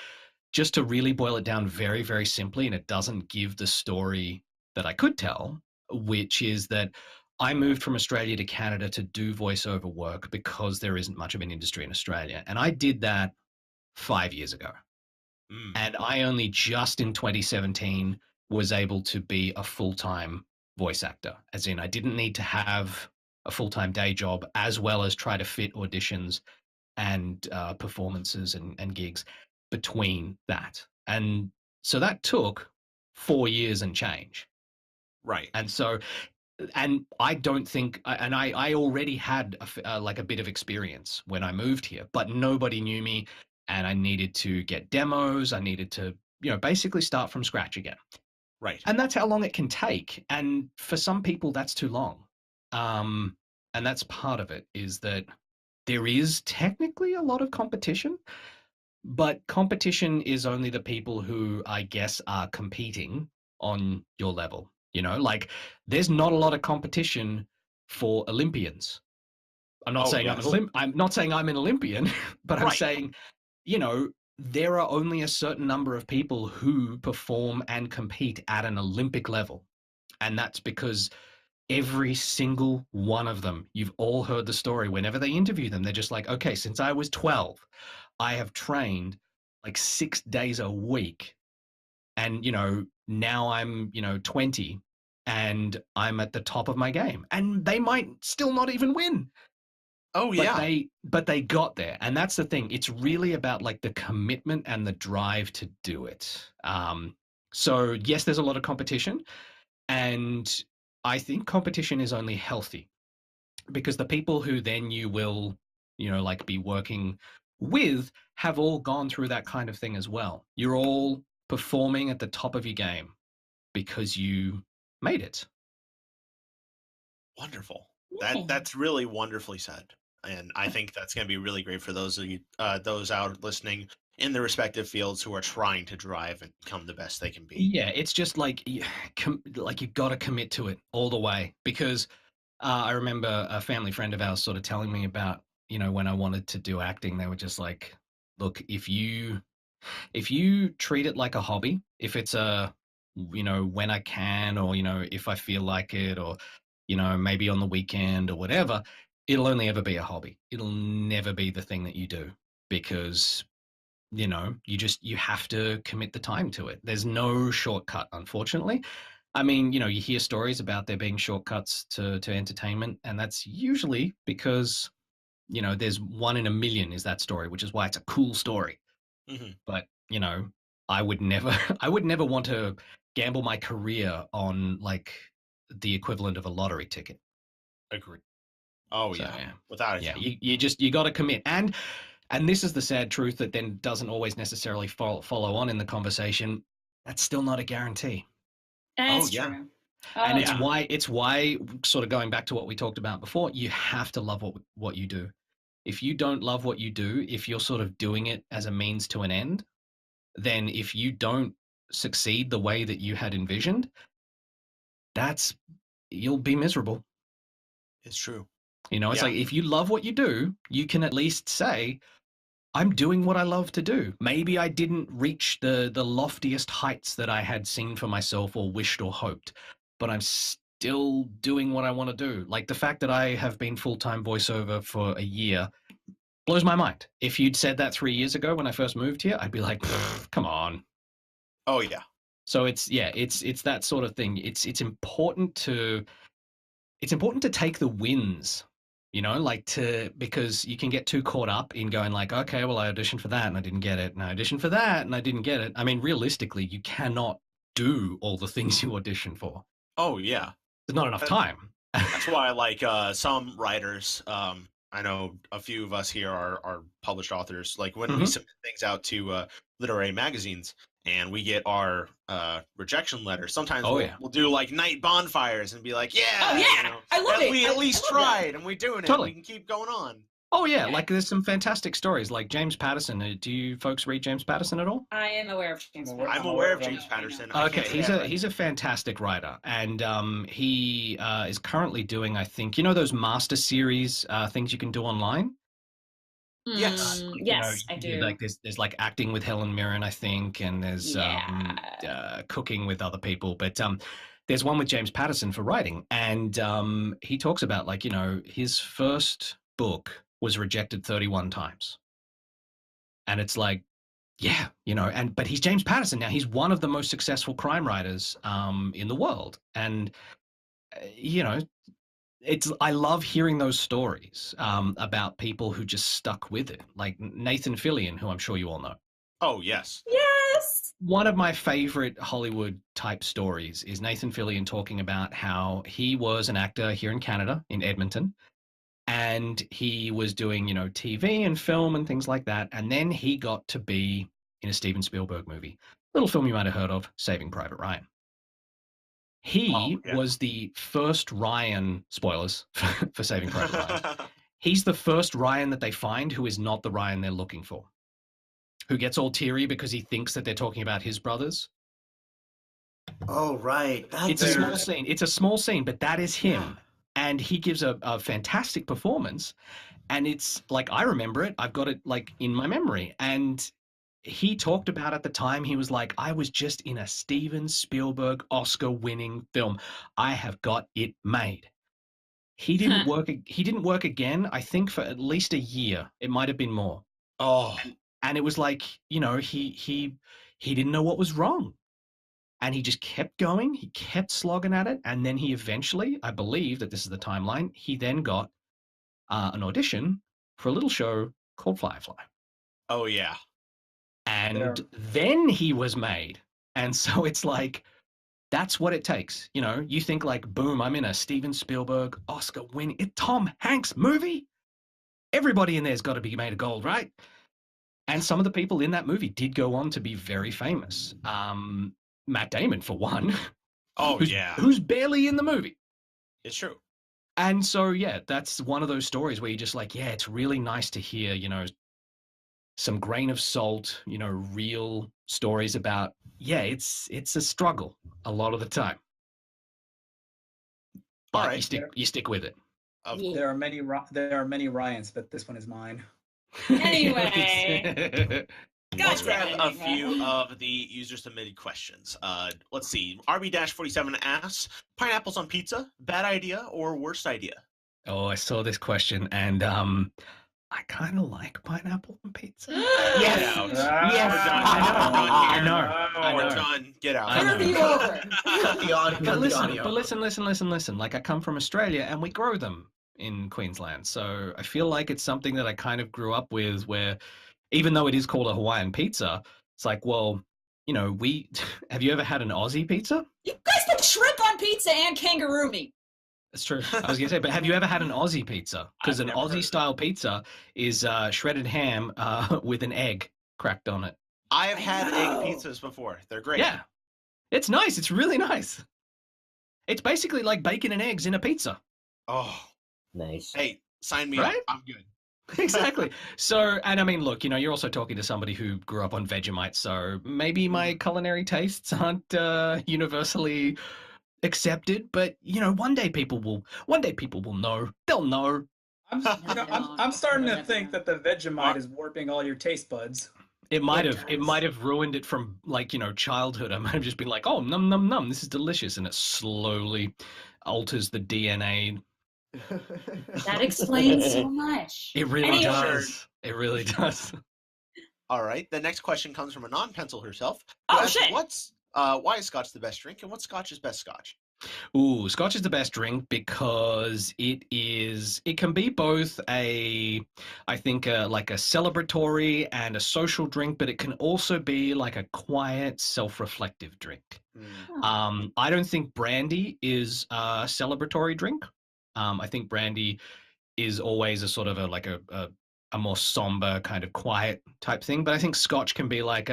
just to really boil it down very, very simply, and it doesn't give the story that I could tell, which is that I moved from Australia to Canada to do voiceover work because there isn't much of an industry in Australia. And I did that 5 years ago. And I only just in 2017 was able to be a full-time voice actor, as in I didn't need to have a full-time day job as well as try to fit auditions and performances and gigs between that. And so that took 4 years and change. Right. And so, and I don't think, and I already had like a bit of experience when I moved here, but nobody knew me, and I needed to get demos. I needed to, basically start from scratch again. Right. And that's how long it can take. And for some people, that's too long. And that's part of it, is that there is technically a lot of competition, but competition is only the people who, I guess, are competing on your level. Like there's not a lot of competition for Olympians. I'm not saying I'm not saying I'm an Olympian, but I'm saying, there are only a certain number of people who perform and compete at an Olympic level. And that's because every single one of them, you've all heard the story. Whenever they interview them, they're just like, okay, since I was 12, I have trained like 6 days a week. And, now I'm, 20 and I'm at the top of my game, and they might still not even win. Oh, yeah. But they got there. And that's the thing. It's really about like the commitment and the drive to do it. So yes, there's a lot of competition, and I think competition is only healthy, because the people who then you will, like be working with have all gone through that kind of thing as well. You're all performing at the top of your game because you made it. Wonderful. That's really wonderfully said. And I think that's going to be really great for those of you, those out listening in the respective fields who are trying to drive and become the best they can be. Yeah, it's just like you got to commit to it all the way, because I remember a family friend of ours sort of telling me about, when I wanted to do acting, they were just like, look, if you treat it like a hobby, if it's when I can, or, if I feel like it, or, maybe on the weekend or whatever, it'll only ever be a hobby. It'll never be the thing that you do, because, you have to commit the time to it. There's no shortcut, unfortunately. I mean, you hear stories about there being shortcuts to entertainment, and that's usually because, there's 1 in a million is that story, which is why it's a cool story. Mm-hmm. But, I would never want to gamble my career on like the equivalent of a lottery ticket. Agree. Oh, So, yeah. Without a doubt. You got to commit. And this is the sad truth that then doesn't always necessarily follow on in the conversation. That's still not a guarantee. That's yeah. true. And Yeah. it's why sort of going back to what we talked about before, you have to love what you do. If you don't love what you do, if you're sort of doing it as a means to an end, then if you don't succeed the way that you had envisioned, you'll be miserable. It's true. It's like, if you love what you do, you can at least say, I'm doing what I love to do. Maybe I didn't reach the loftiest heights that I had seen for myself or wished or hoped, but I'm still doing what I want to do. Like the fact that I have been full-time voiceover for a year blows my mind. If you'd said that 3 years ago when I first moved here, I'd be like, come on. Oh, yeah. So it's that sort of thing. It's important to take the wins, because you can get too caught up in going like, okay, well, I auditioned for that and I didn't get it, and I auditioned for that and I didn't get it. I mean, realistically, you cannot do all the things you audition for. Oh, yeah. There's not enough time. That's why, like, some writers, I know a few of us here are published authors. Like, when we submit things out to literary magazines and we get our rejection letters, sometimes we'll do like night bonfires and be like, I love it. We at least tried, and we're doing it. Totally. We can keep going on. Oh yeah, like there's some fantastic stories, like James Patterson. Do you folks read James Patterson at all? I am aware of James Patterson. I'm aware of James Patterson. Okay, he's a fantastic writer, and he is currently doing, I think, those master series things you can do online. Yes. Yes, I do. Like there's like acting with Helen Mirren, I think, and there's cooking with other people, but there's one with James Patterson for writing, and he talks about like his first book was rejected 31 times, and it's like, Yeah, but he's James Patterson now. He's one of the most successful crime writers in the world, and I love hearing those stories about people who just stuck with it, like Nathan Fillion, who I'm sure you all know. Oh, yes. Yes. One of my favorite Hollywood type stories is Nathan Fillion talking about how he was an actor here in Canada, in Edmonton, and he was doing, TV and film and things like that. And then he got to be in a Steven Spielberg movie, little film you might have heard of, Saving Private Ryan. He was the first Ryan, spoilers for Saving Private Ryan. He's the first Ryan that they find who is not the Ryan they're looking for, who gets all teary because he thinks that they're talking about his brothers. Oh, right. It's a small scene. It's a small scene, but that is him. Yeah. And he gives a fantastic performance. And it's like, I remember it. I've got it like in my memory. And he talked about at the time, he was like, I was just in a Steven Spielberg Oscar-winning film. I have got it made. He didn't work. He didn't work again, I think, for at least a year. It might have been more. Oh. And it was like, he didn't know what was wrong. And he just kept going. He kept slogging at it. And then he eventually, I believe that this is the timeline, he then got an audition for a little show called Firefly. Oh, yeah. And then he was made. And so it's like, that's what it takes. You think like, boom, I'm in a Steven Spielberg Oscar-winning Tom Hanks movie. Everybody in there's got to be made of gold, right? And some of the people in that movie did go on to be very famous. Matt Damon, for one. Oh, who's barely in the movie. It's true. And so, yeah, that's one of those stories where you're just like, yeah, it's really nice to hear, some grain of salt, real stories about, yeah, it's a struggle a lot of the time. But right. you stick with it. There are many Ryans, but this one is mine. Anyway. Let's grab a few of the user-submitted questions. Let's see. RB-47 asks, pineapples on pizza, bad idea or worst idea? Oh, I saw this question, and I kind of like pineapple on pizza. Yes. I know. We're done. Get out. Interview over. But listen. Like, I come from Australia, and we grow them in Queensland. So I feel like it's something that I kind of grew up with, where even though it is called a Hawaiian pizza, it's like, well, have you ever had an Aussie pizza? You guys put shrimp on pizza and kangaroo meat. That's true. I was going to say, but have you ever had an Aussie pizza? Because an Aussie-style pizza is shredded ham with an egg cracked on it. I have had egg pizzas before. They're great. Yeah. It's nice. It's really nice. It's basically like bacon and eggs in a pizza. Oh. Nice. Hey, sign me up. I'm good. Exactly. So, and I mean, look, you're also talking to somebody who grew up on Vegemite, so maybe my culinary tastes aren't universally accepted, but one day people will know. They'll know. I'm starting to think that the Vegemite is warping all your taste buds. It might have ruined it from childhood. I might have just been like, oh, num num num, this is delicious, and it slowly alters the DNA. That explains so much. It really does. It really does. All right. The next question comes from a non-pencil herself. Oh, shit. Why is Scotch the best drink, and what Scotch is best Scotch? Ooh, Scotch is the best drink because it can be both like a celebratory and a social drink, but it can also be like a quiet, self-reflective drink. I don't think brandy is a celebratory drink. I think brandy is always a sort of a more somber kind of quiet type thing, but I think Scotch can be like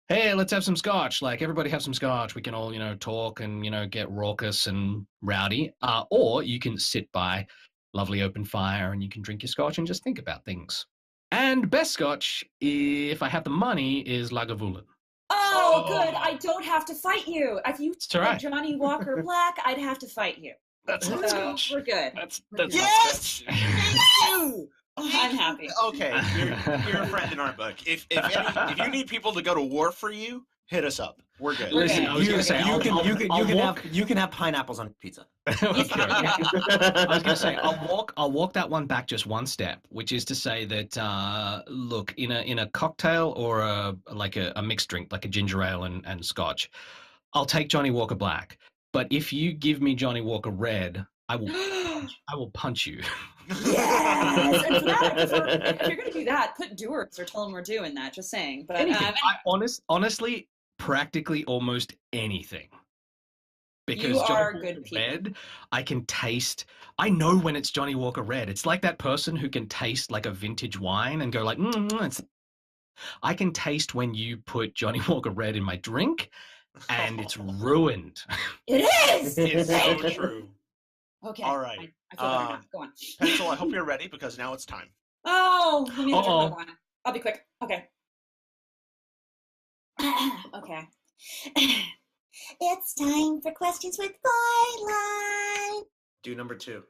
hey, let's have some Scotch. Like, everybody have some Scotch. We can all, talk and, get raucous and rowdy. Or you can sit by lovely open fire and you can drink your Scotch and just think about things. And best Scotch, if I have the money, is Lagavulin. Oh, good. I don't have to fight you. If you right. Johnny Walker Black, I'd have to fight you. That's not Scotch. We're good. That's yes! Not you! I'm happy. Okay, you're a friend in our book. If you need people to go to war for you, hit us up. We're good. Listen, I was going to say, you can have pineapples on pizza. Okay. I was going to say, I'll walk that one back just one step, which is to say that, look, in a cocktail or a mixed drink, like a ginger ale and scotch, I'll take Johnny Walker Black. But if you give me Johnny Walker Red, I will punch you. Yes! And for that, if you're going to do that, put Dewar's or tell them we're doing that. Just saying. But honestly, practically almost anything. Because you are Johnny good Walker people. Red, I can taste. I know when it's Johnny Walker Red. It's like that person who can taste like a vintage wine and go like, I can taste when you put Johnny Walker Red in my drink, and it's ruined. It is. It's so true. Okay. All right. I feel better now. Go on. Pencil, I hope you're ready because now it's time. Oh, let me one. I'll be quick. Okay. Okay. It's time for questions with Byline. Do number 2.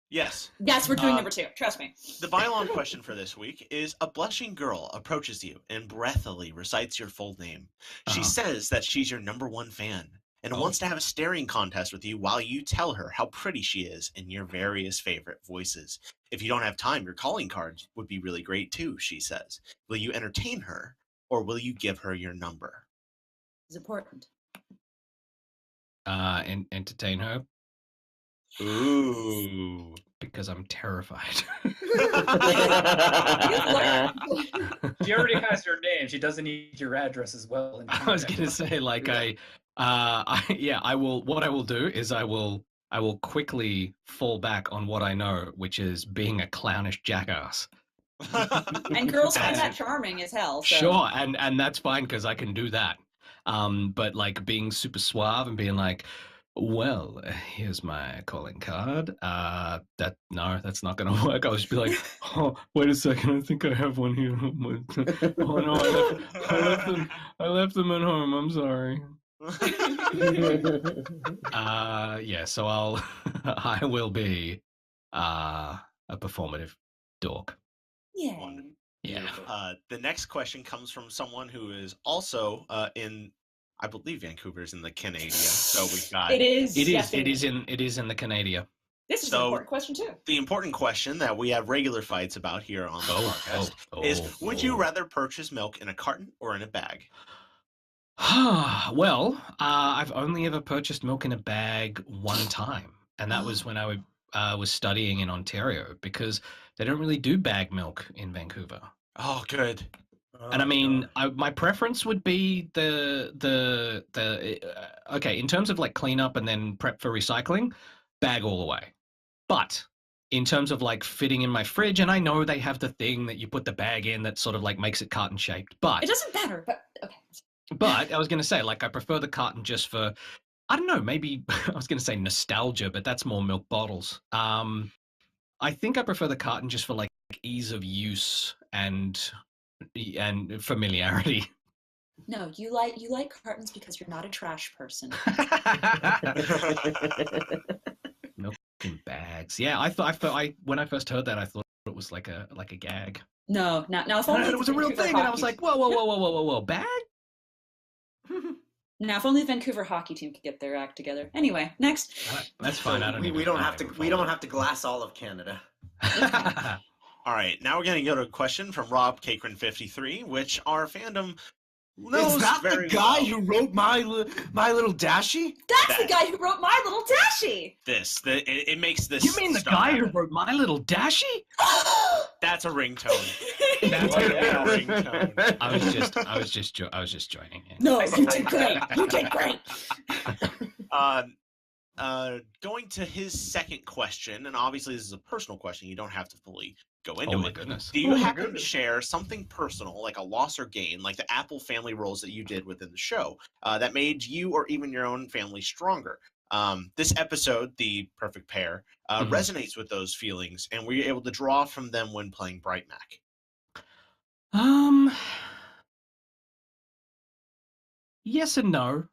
Yes. Yes, we're doing number 2. Trust me. The Bylon question for this week is: a blushing girl approaches you and breathily recites your full name. She says that she's your #1 fan and wants to have a staring contest with you while you tell her how pretty she is in your various favorite voices. If you don't have time, your calling cards would be really great too, she says. Will you entertain her or will you give her your number? It's important. And entertain her. Ooh. Because I'm terrified. She already has your name. She doesn't need your address as well. I was going to say, like, I will. What I will do is I will quickly fall back on what I know, which is being a clownish jackass. And girls find that charming as hell. So. Sure, and that's fine because I can do that. But like being super suave and being like, well, here's my calling card. That's not going to work. I'll just be like, oh, wait a second, I think I have one here. Oh no, I left them at home. I'm sorry. Yeah. So I will be a performative dork. Yeah. Yeah. The next question comes from someone who is also in, I believe Vancouver is in the Canada. So we've got it is in the Canada. This is an important question too. The important question that we have regular fights about here on the podcast is: would you rather purchase milk in a carton or in a bag? Well, I've only ever purchased milk in a bag one time, and that was when I was studying in Ontario, because they don't really do bag milk in Vancouver. Oh, good. And I mean, my preference would be okay, in terms of like cleanup and then prep for recycling, bag all the way. But in terms of like fitting in my fridge, and I know they have the thing that you put the bag in that sort of like makes it carton shaped, but it doesn't matter. But okay. But I was going to say, like, I prefer the carton just for, I don't know, maybe I was going to say nostalgia, but that's more milk bottles. I think I prefer the carton just for like ease of use and familiarity. No, you like cartons because you're not a trash person. Milk in bags. Yeah, I thought when I first heard that, I thought it was like a gag. No, if only it was a real thing, and I was like, whoa, bag. Now, if only the Vancouver hockey team could get their act together. Anyway, next. That's fine. We don't have to glass all of Canada. All right, now we're going to go to a question from Rob Cakrin53, which our fandom knows Is that very the guy well. who wrote My Little Dashie? That's the guy who wrote My Little Dashie! It makes this. You mean the guy who wrote My Little Dashie? That's a ringtone. That's a ringtone. I was just joining in. No, you did great. You did great. Going to his second question, and obviously this is a personal question. You don't have to fully go into it. Goodness. Do you happen to share something personal, like a loss or gain, like the Apple family roles that you did within the show, that made you or even your own family stronger? This episode, The Perfect Pair, resonates with those feelings, and were you able to draw from them when playing Bright Mac? Yes and no.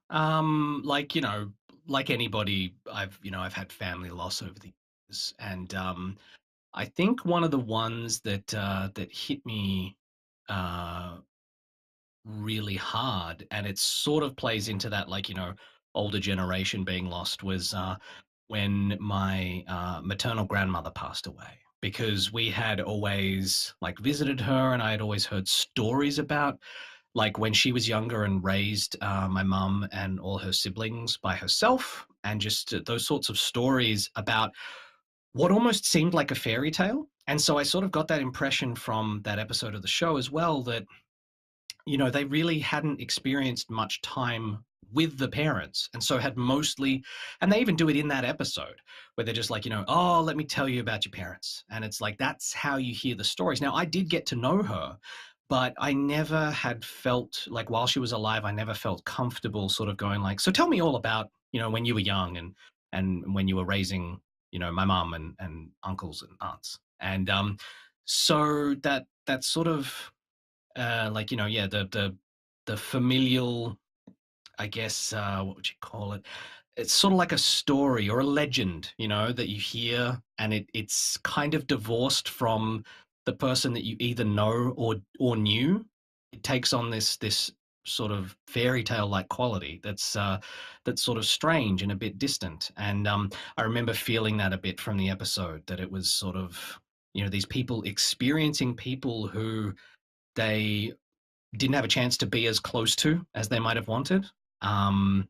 Like anybody, I've had family loss over the years, and I think one of the ones that hit me really hard, and it sort of plays into that, like, you know, older generation being lost, was when my maternal grandmother passed away, because we had always like visited her, and I had always heard stories about like when she was younger and raised my mum and all her siblings by herself, and just those sorts of stories about what almost seemed like a fairy tale. And so I sort of got that impression from that episode of the show as well, that, you know, they really hadn't experienced much time with the parents, and so had mostly, and they even do it in that episode where they're just like, you know, oh, let me tell you about your parents, and it's like that's how you hear the stories. Now, I did get to know her, but I never had felt like, while she was alive, I never felt comfortable sort of going like, so tell me all about, you know, when you were young, and when you were raising, you know, my mom and uncles and aunts. And so that sort of like, you know, yeah, the familial, I guess, what would you call it? It's sort of like a story or a legend, you know, that you hear, and it's kind of divorced from the person that you either know or knew. It takes on this sort of fairy tale like quality that's sort of strange and a bit distant. And I remember feeling that a bit from the episode, that it was sort of, you know, these people experiencing people who they didn't have a chance to be as close to as they might have wanted, and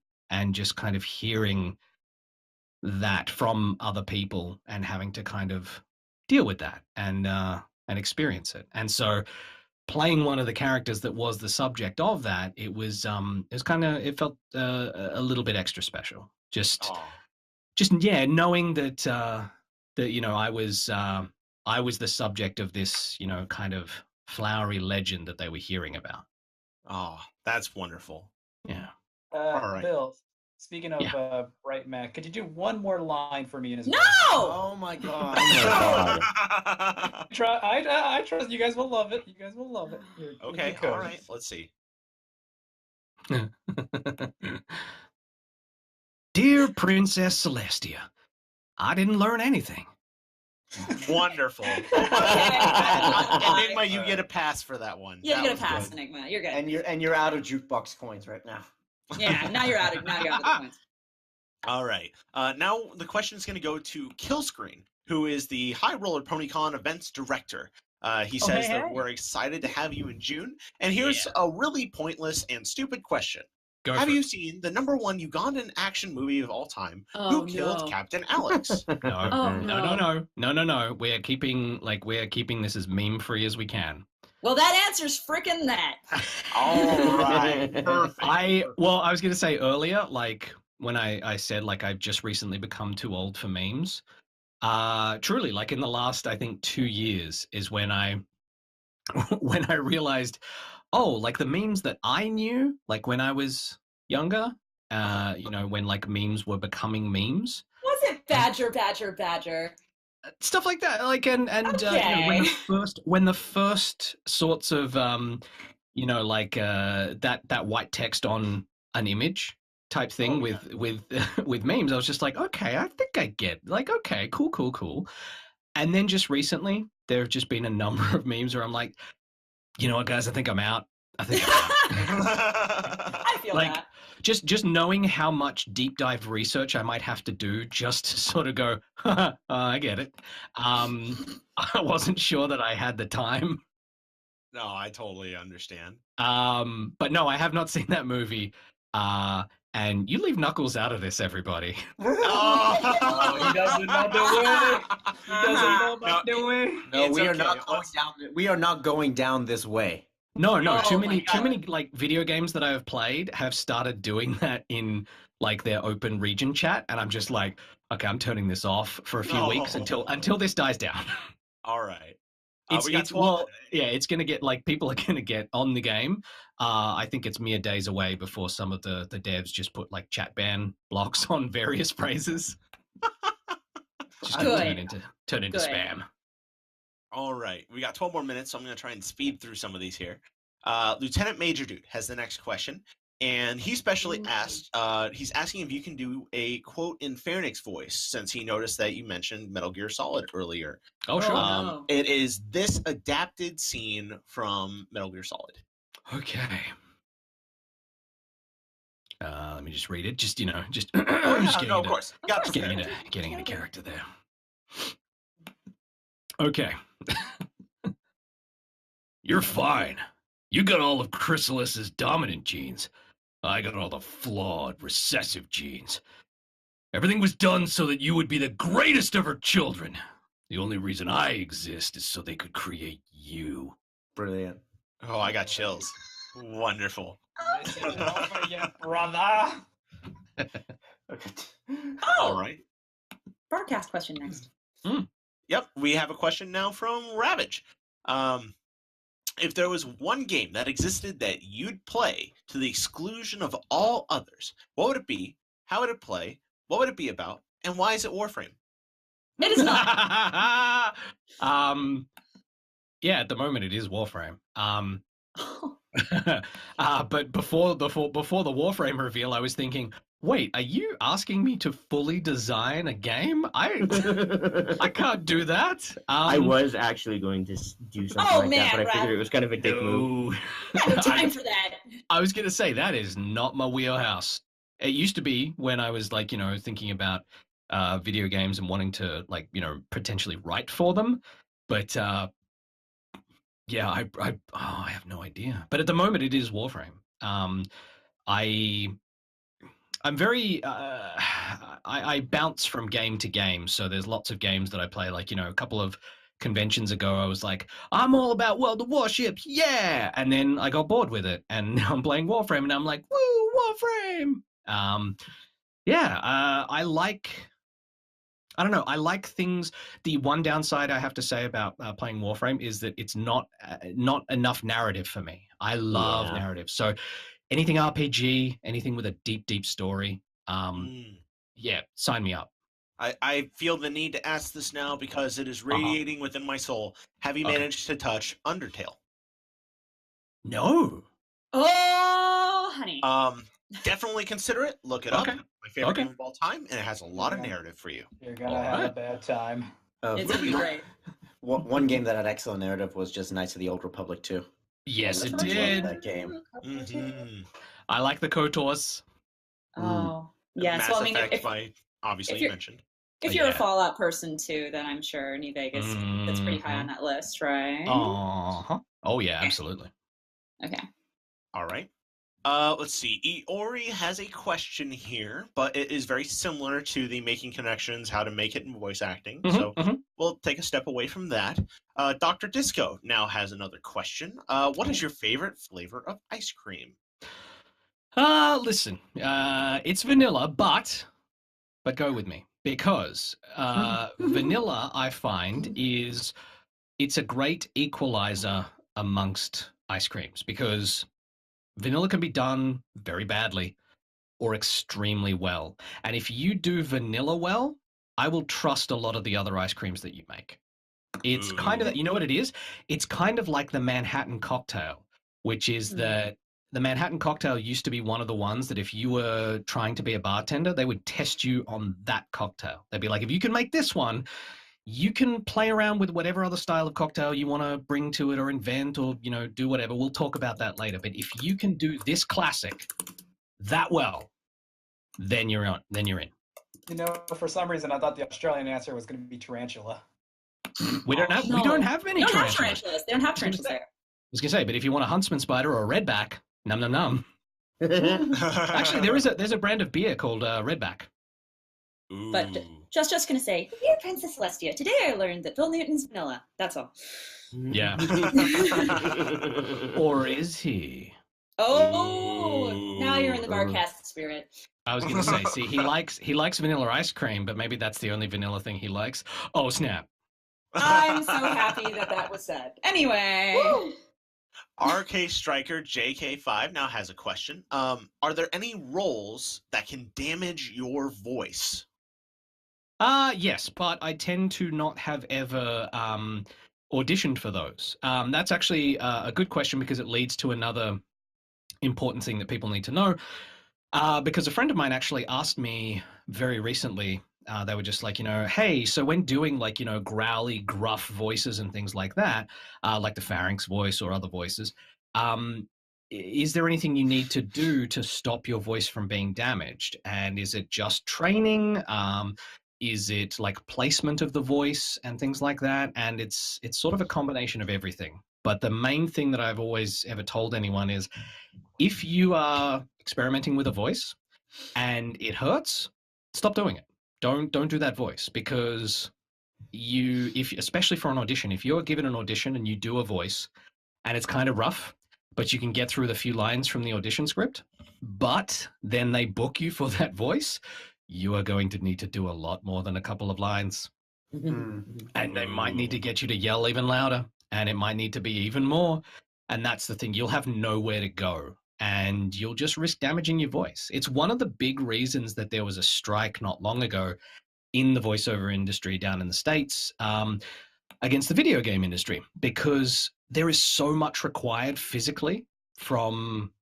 just kind of hearing that from other people and having to kind of deal with that and experience it. And so playing one of the characters that was the subject of that, it was kind of, it felt a little bit extra special. Just yeah, knowing that that, you know, I was the subject of this, you know, kind of flowery legend that they were hearing about. Oh, that's wonderful. Yeah. All right. Bill, speaking of Bright Mac, could you do one more line for me in his No! Oh my god. I trust you guys will love it. You guys will love it. Okay, all right. Let's see. Dear Princess Celestia, I didn't learn anything. Wonderful. Enigma, you get a pass for that one. Yeah, That you get was a pass, good. Enigma. You're good. And you're out of jukebox coins right now. Yeah, now you're out of the points. All right. Now the question is going to go to Killscreen, who is the High Roller PonyCon events director. He says that we're excited to have you in June. And here's a really pointless and stupid question. Have you seen the #1 Ugandan action movie of all time, Who Killed Captain Alex? No. We're keeping this as meme free as we can. Well, that answer's freaking that. All right. Perfect. I was going to say earlier, like when I said like I've just recently become too old for memes. Truly, like in the last, I think 2 years is when I realized, oh, like the memes that I knew, like when I was younger, you know, when like memes were becoming memes. Was it Badger? Stuff like that, like and okay. You know, when the first sorts of you know, like that white text on an image type thing with memes, I was just like, okay, I think I get, like, okay, cool. And then just recently, there have just been a number of memes where I'm like, you know what, guys, I think I'm out. I feel like, that. Just knowing how much deep dive research I might have to do just to sort of go, I get it. I wasn't sure that I had the time. No, I totally understand. But no, I have not seen that movie. And you leave Knuckles out of this, everybody. Oh, he doesn't know the way. He doesn't know about the way. No, we are not going down this way. No, too many like video games that I have played have started doing that in like their open region chat, and I'm just like, okay, I'm turning this off for a few weeks until this dies down. All right. It's gonna get, like, people are gonna get on the game. I think it's mere days away before some of the devs just put like chat ban blocks on various phrases. Just gonna turn into spam. All right, we got 12 more minutes, so I'm going to try and speed through some of these here. Lieutenant Major Dude has the next question, and he specially asked, he's asking if you can do a quote in Pharynx voice, since he noticed that you mentioned Metal Gear Solid earlier. Oh, sure. It is this adapted scene from Metal Gear Solid. Okay. Let me just read it. Just just, Oh, yeah, just getting no, of into, course. Got just getting prepared. into character there. Okay. You're fine. You got all of Chrysalis's dominant genes. I got all the flawed, recessive genes. Everything was done so that you would be the greatest of her children. The only reason I exist is so they could create you. Brilliant. Oh, I got chills. Wonderful. This is over you, brother. All right. Barcast question next. Yep, we have a question now from Ravage. If there was one game that existed that you'd play to the exclusion of all others, what would it be? How would it play? What would it be about? And why is it Warframe? It is not. Yeah, at the moment it is Warframe. But before the Warframe reveal, I was thinking, wait, are you asking me to fully design a game? I can't do that. I was actually going to do something that, but I figured it was kind of a dick move. No time for that. I was going to say that is not my wheelhouse. It used to be when I was thinking about video games and wanting to potentially write for them, but yeah, I have no idea. But at the moment, it is Warframe. I'm very I bounce from game to game, so there's lots of games that I play. A couple of conventions ago, I was like, I'm all about World of Warships, yeah, and then I got bored with it, and now I'm playing Warframe, and I'm like, woo, Warframe. I don't know. I like things. The one downside I have to say about playing Warframe is that it's not enough narrative for me. I love narrative. So anything RPG, anything with a deep, deep story, yeah, sign me up. I feel the need to ask this now because it is radiating within my soul. Have you managed to touch Undertale? No. Oh, honey. Definitely consider it. Look it up. My favorite game of all time, and it has a lot of narrative for you. You're gonna have a bad time. It's gonna be great. One game that had excellent narrative was just Knights of the Old Republic 2. Yes, it I did. love that game. I like the KOTORs. Oh, yeah. Mass So I mean, Effect, obviously you mentioned. If you're a Fallout person too, then I'm sure New Vegas that's pretty high on that list, right? Oh yeah, absolutely. Okay. All right. Let's see. Iori has a question here, but it is very similar to the making connections, how to make it in voice acting. So we'll take a step away from that. Dr. Disco now has another question. What is your favorite flavor of ice cream? Listen, it's vanilla, but go with me because vanilla, I find, it's a great equalizer amongst ice creams because vanilla can be done very badly or extremely well. And if you do vanilla well, I will trust a lot of the other ice creams that you make. It's kind of, you know what it is? It's kind of like the Manhattan cocktail, which is that the Manhattan cocktail used to be one of the ones that if you were trying to be a bartender, they would test you on that cocktail. They'd be like, if you can make this one, you can play around with whatever other style of cocktail you want to bring to it or invent or, do whatever. We'll talk about that later. But if you can do this classic that well, then you're on. Then you're in. For some reason, I thought the Australian answer was going to be tarantula. We don't have many tarantulas. They don't have tarantulas there. I was going to say, but if you want a huntsman spider or a redback, num num num. Actually, there's a brand of beer called Redback. But just gonna say, dear Princess Celestia, today I learned that Phil Newton's vanilla. That's all. Yeah. Or is he? Oh, now you're in the Barcast spirit. I was gonna say, see, he likes vanilla ice cream, but maybe that's the only vanilla thing he likes. Oh snap! I'm so happy that was said. Anyway. Woo! RK Striker JK5 now has a question. Are there any roles that can damage your voice? Yes, but I tend to not have ever auditioned for those. That's actually a good question because it leads to another important thing that people need to know. Because a friend of mine actually asked me very recently, they were just like, hey, so when doing growly, gruff voices and things like that, like the pharynx voice or other voices, is there anything you need to do to stop your voice from being damaged? And is it just training? Is it like placement of the voice and things like that? And it's sort of a combination of everything. But the main thing that I've always ever told anyone is, if you are experimenting with a voice and it hurts, stop doing it. Don't do that voice, because especially for an audition, if you're given an audition and you do a voice and it's kind of rough, but you can get through the few lines from the audition script, but then they book you for that voice, you are going to need to do a lot more than a couple of lines. And they might need to get you to yell even louder, and it might need to be even more. And that's the thing, you'll have nowhere to go, and you'll just risk damaging your voice. It's one of the big reasons that there was a strike not long ago in the voiceover industry down in the States against the video game industry, because there is so much required physically from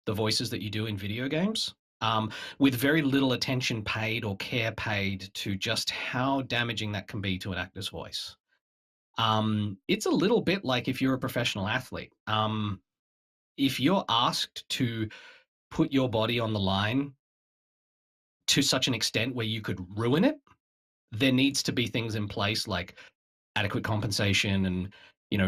the voices that you do in video games, with very little attention paid or care paid to just how damaging that can be to an actor's voice. It's a little bit like if you're a professional athlete. If you're asked to put your body on the line to such an extent where you could ruin it, there needs to be things in place like adequate compensation and,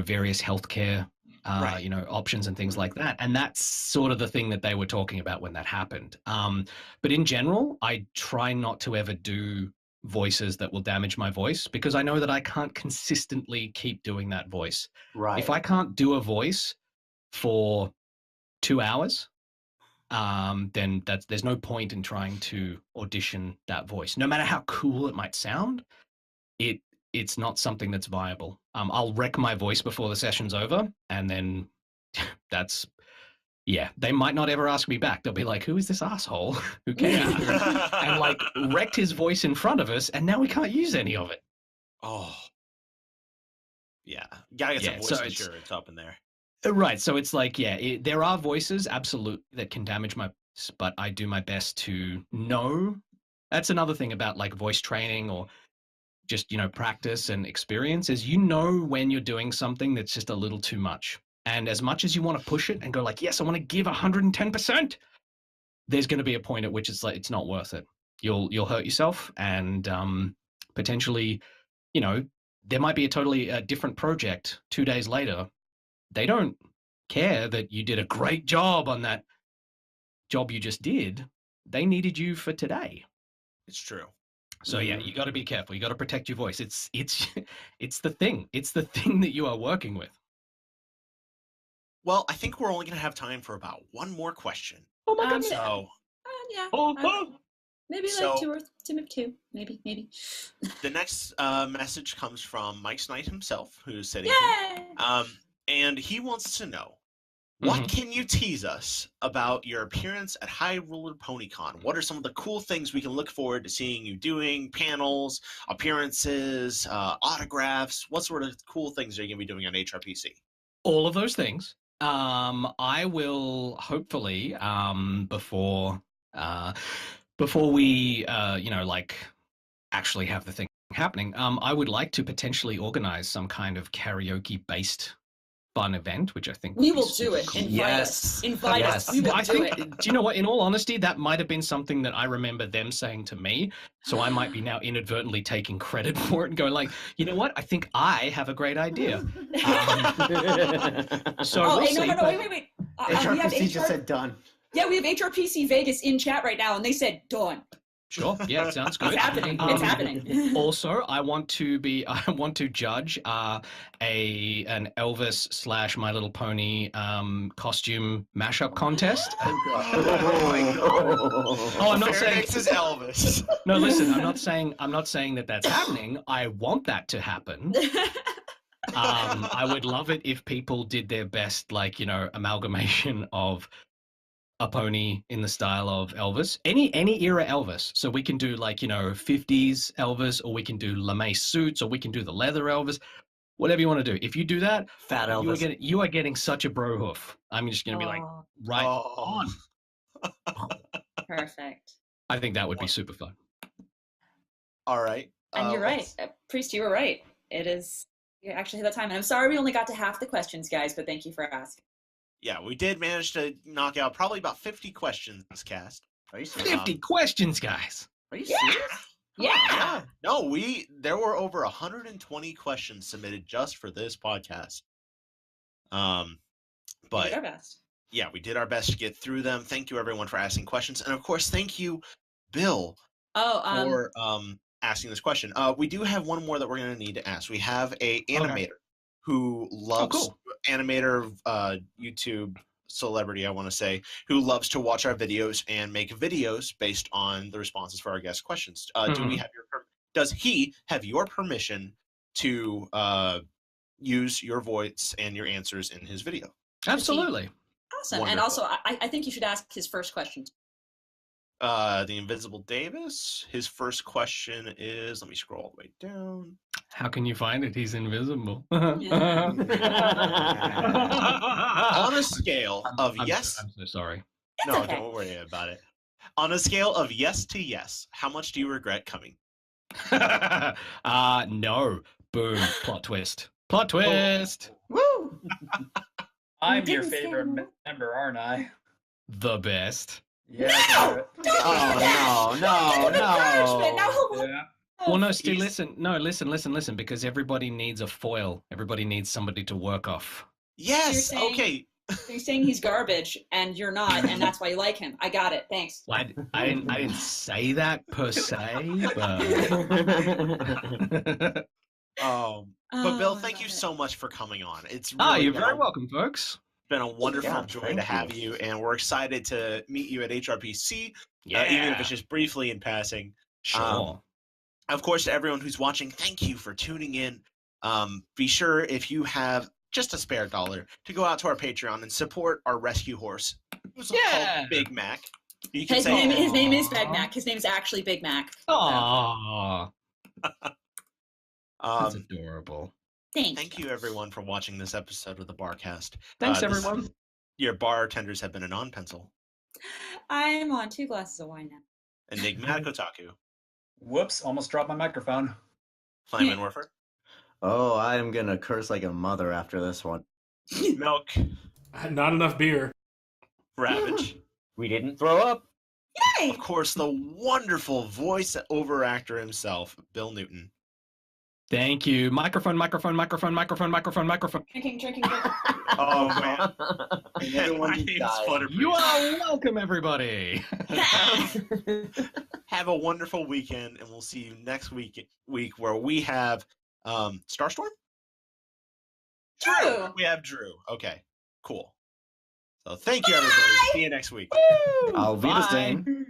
various healthcare, options and things like that. And that's sort of the thing that they were talking about when that happened. But in general, I try not to ever do voices that will damage my voice, because I know that I can't consistently keep doing that voice. Right. If I can't do a voice for 2 hours, then there's no point in trying to audition that voice. No matter how cool it might sound, it's not something that's viable. I'll wreck my voice before the session's over, and then they might not ever ask me back. They'll be like, who is this asshole who came here and like wrecked his voice in front of us, and now we can't use any of it. Oh. Yeah. Gotta get some voice insurance up in there. Right. So it's like, there are voices absolutely that can damage my voice, but I do my best to know. That's another thing about like voice training or just, practice and experience, is when you're doing something that's just a little too much. And as much as you want to push it and go like, yes, I want to give 110%, there's going to be a point at which it's like, it's not worth it. You'll hurt yourself, and potentially, there might be a totally different project 2 days later. They don't care that you did a great job on that job you just did. They needed you for today. It's true. So you got to be careful. You got to protect your voice. It's the thing. It's the thing that you are working with. Well, I think we're only going to have time for about one more question. Oh my goodness. So, maybe like two, maybe. The next message comes from Mike Knight himself, who's sitting Yay! here. And he wants to know, what can you tease us about your appearance at High Roller PonyCon? What are some of the cool things we can look forward to seeing you doing? Panels, appearances, autographs? What sort of cool things are you going to be doing on HRPC? All of those things. I will hopefully, before we, actually have the thing happening, I would like to potentially organize some kind of karaoke-based fun event, which I think we will do it. Cool. Invite us. We will do it. Do you know what? In all honesty, that might have been something that I remember them saying to me. So I might be now inadvertently taking credit for it and going like, you know what? I think I have a great idea. Wait. HRPC just said done. Yeah, we have HRPC Vegas in chat right now, and they said done. Sure. Yeah, sounds good. It's happening. It's happening. Also, I want to judge an Elvis / My Little Pony costume mashup contest. Oh, I'm not saying this is Elvis. No, listen, I'm not saying that that's happening. I want that to happen. I would love it if people did their best, amalgamation of a pony in the style of Elvis, any era Elvis. So we can do 50s Elvis, or we can do lame suits, or we can do the leather Elvis, whatever you want to do. If you do that, Fat Elvis, you are getting such a bro hoof. I'm just going to be right on. Perfect. I think that would be super fun. All right. And you're right. Priest, you were right. It is, you actually had that time. And I'm sorry we only got to half the questions, guys, but thank you for asking. Yeah, we did manage to knock out probably about 50 questions this cast. Are you serious? 50 questions, guys. Are you Yeah. serious? Yeah. No, there were over 120 questions submitted just for this podcast. We did But our best. yeah, we did our best to get through them. Thank you everyone for asking questions, and of course, thank you, Bill, for asking this question. We do have one more that we're going to need to ask. We have a animator who loves animator, YouTube celebrity, I want to say, who loves to watch our videos and make videos based on the responses for our guest questions. Does he have your permission to use your voice and your answers in his video? Absolutely. Awesome. Wonderful. And also, I think you should ask his first question. The Invisible Davis. His first question is, let me scroll all the way down. How can you find it? He's invisible. On a scale of yes. I'm so sorry. No, don't worry about it. On a scale of yes to yes, how much do you regret coming? No. Boom. Plot twist. Plot twist. Woo! I'm your didn't say favorite no. member, aren't I? The best. Yeah. Oh, no. Now he'll Yeah. Well, no, Stu, listen, because everybody needs a foil. Everybody needs somebody to work off. Yes. You're saying- Okay. You're saying he's garbage, and you're not, and that's why you like him. I got it. Thanks. Well, I didn't say that per se, but But Bill, I thank you love it. so much for coming on. It's really you're been very a- welcome, folks. been a wonderful Yeah, joy thank to have you. you, and we're excited to meet you at HRPC, Yeah. even if it's just briefly in passing. Sure. Of course, to everyone who's watching, thank you for tuning in. Be sure, if you have just a spare $1, to go out to our Patreon and support our rescue horse, who's called Big Mac. You can His say name is Big Mac. His name is actually Big Mac. Aww. That's Um, adorable. Thanks. thank you, everyone, for watching this episode of the Barcast. Thanks, This- everyone. Your bartenders have been a non-pencil. I'm on 2 glasses of wine now. Enigmatic Otaku. Whoops! Almost dropped my microphone. Flamin' Warfare. Oh, I am gonna curse like a mother after this one. Milk. Not enough beer. Ravage. We didn't throw up. Of course, the wonderful voice-over actor himself, Bill Newton. Thank you. Microphone. Drinking. Oh, man. And everyone My just name's died. Flutterby. You are welcome, everybody. Have a wonderful weekend, and we'll see you next week where we have Starstorm? Drew. We have Drew. Okay, cool. So thank you, everybody. See you next week. I'll be the Bye. same.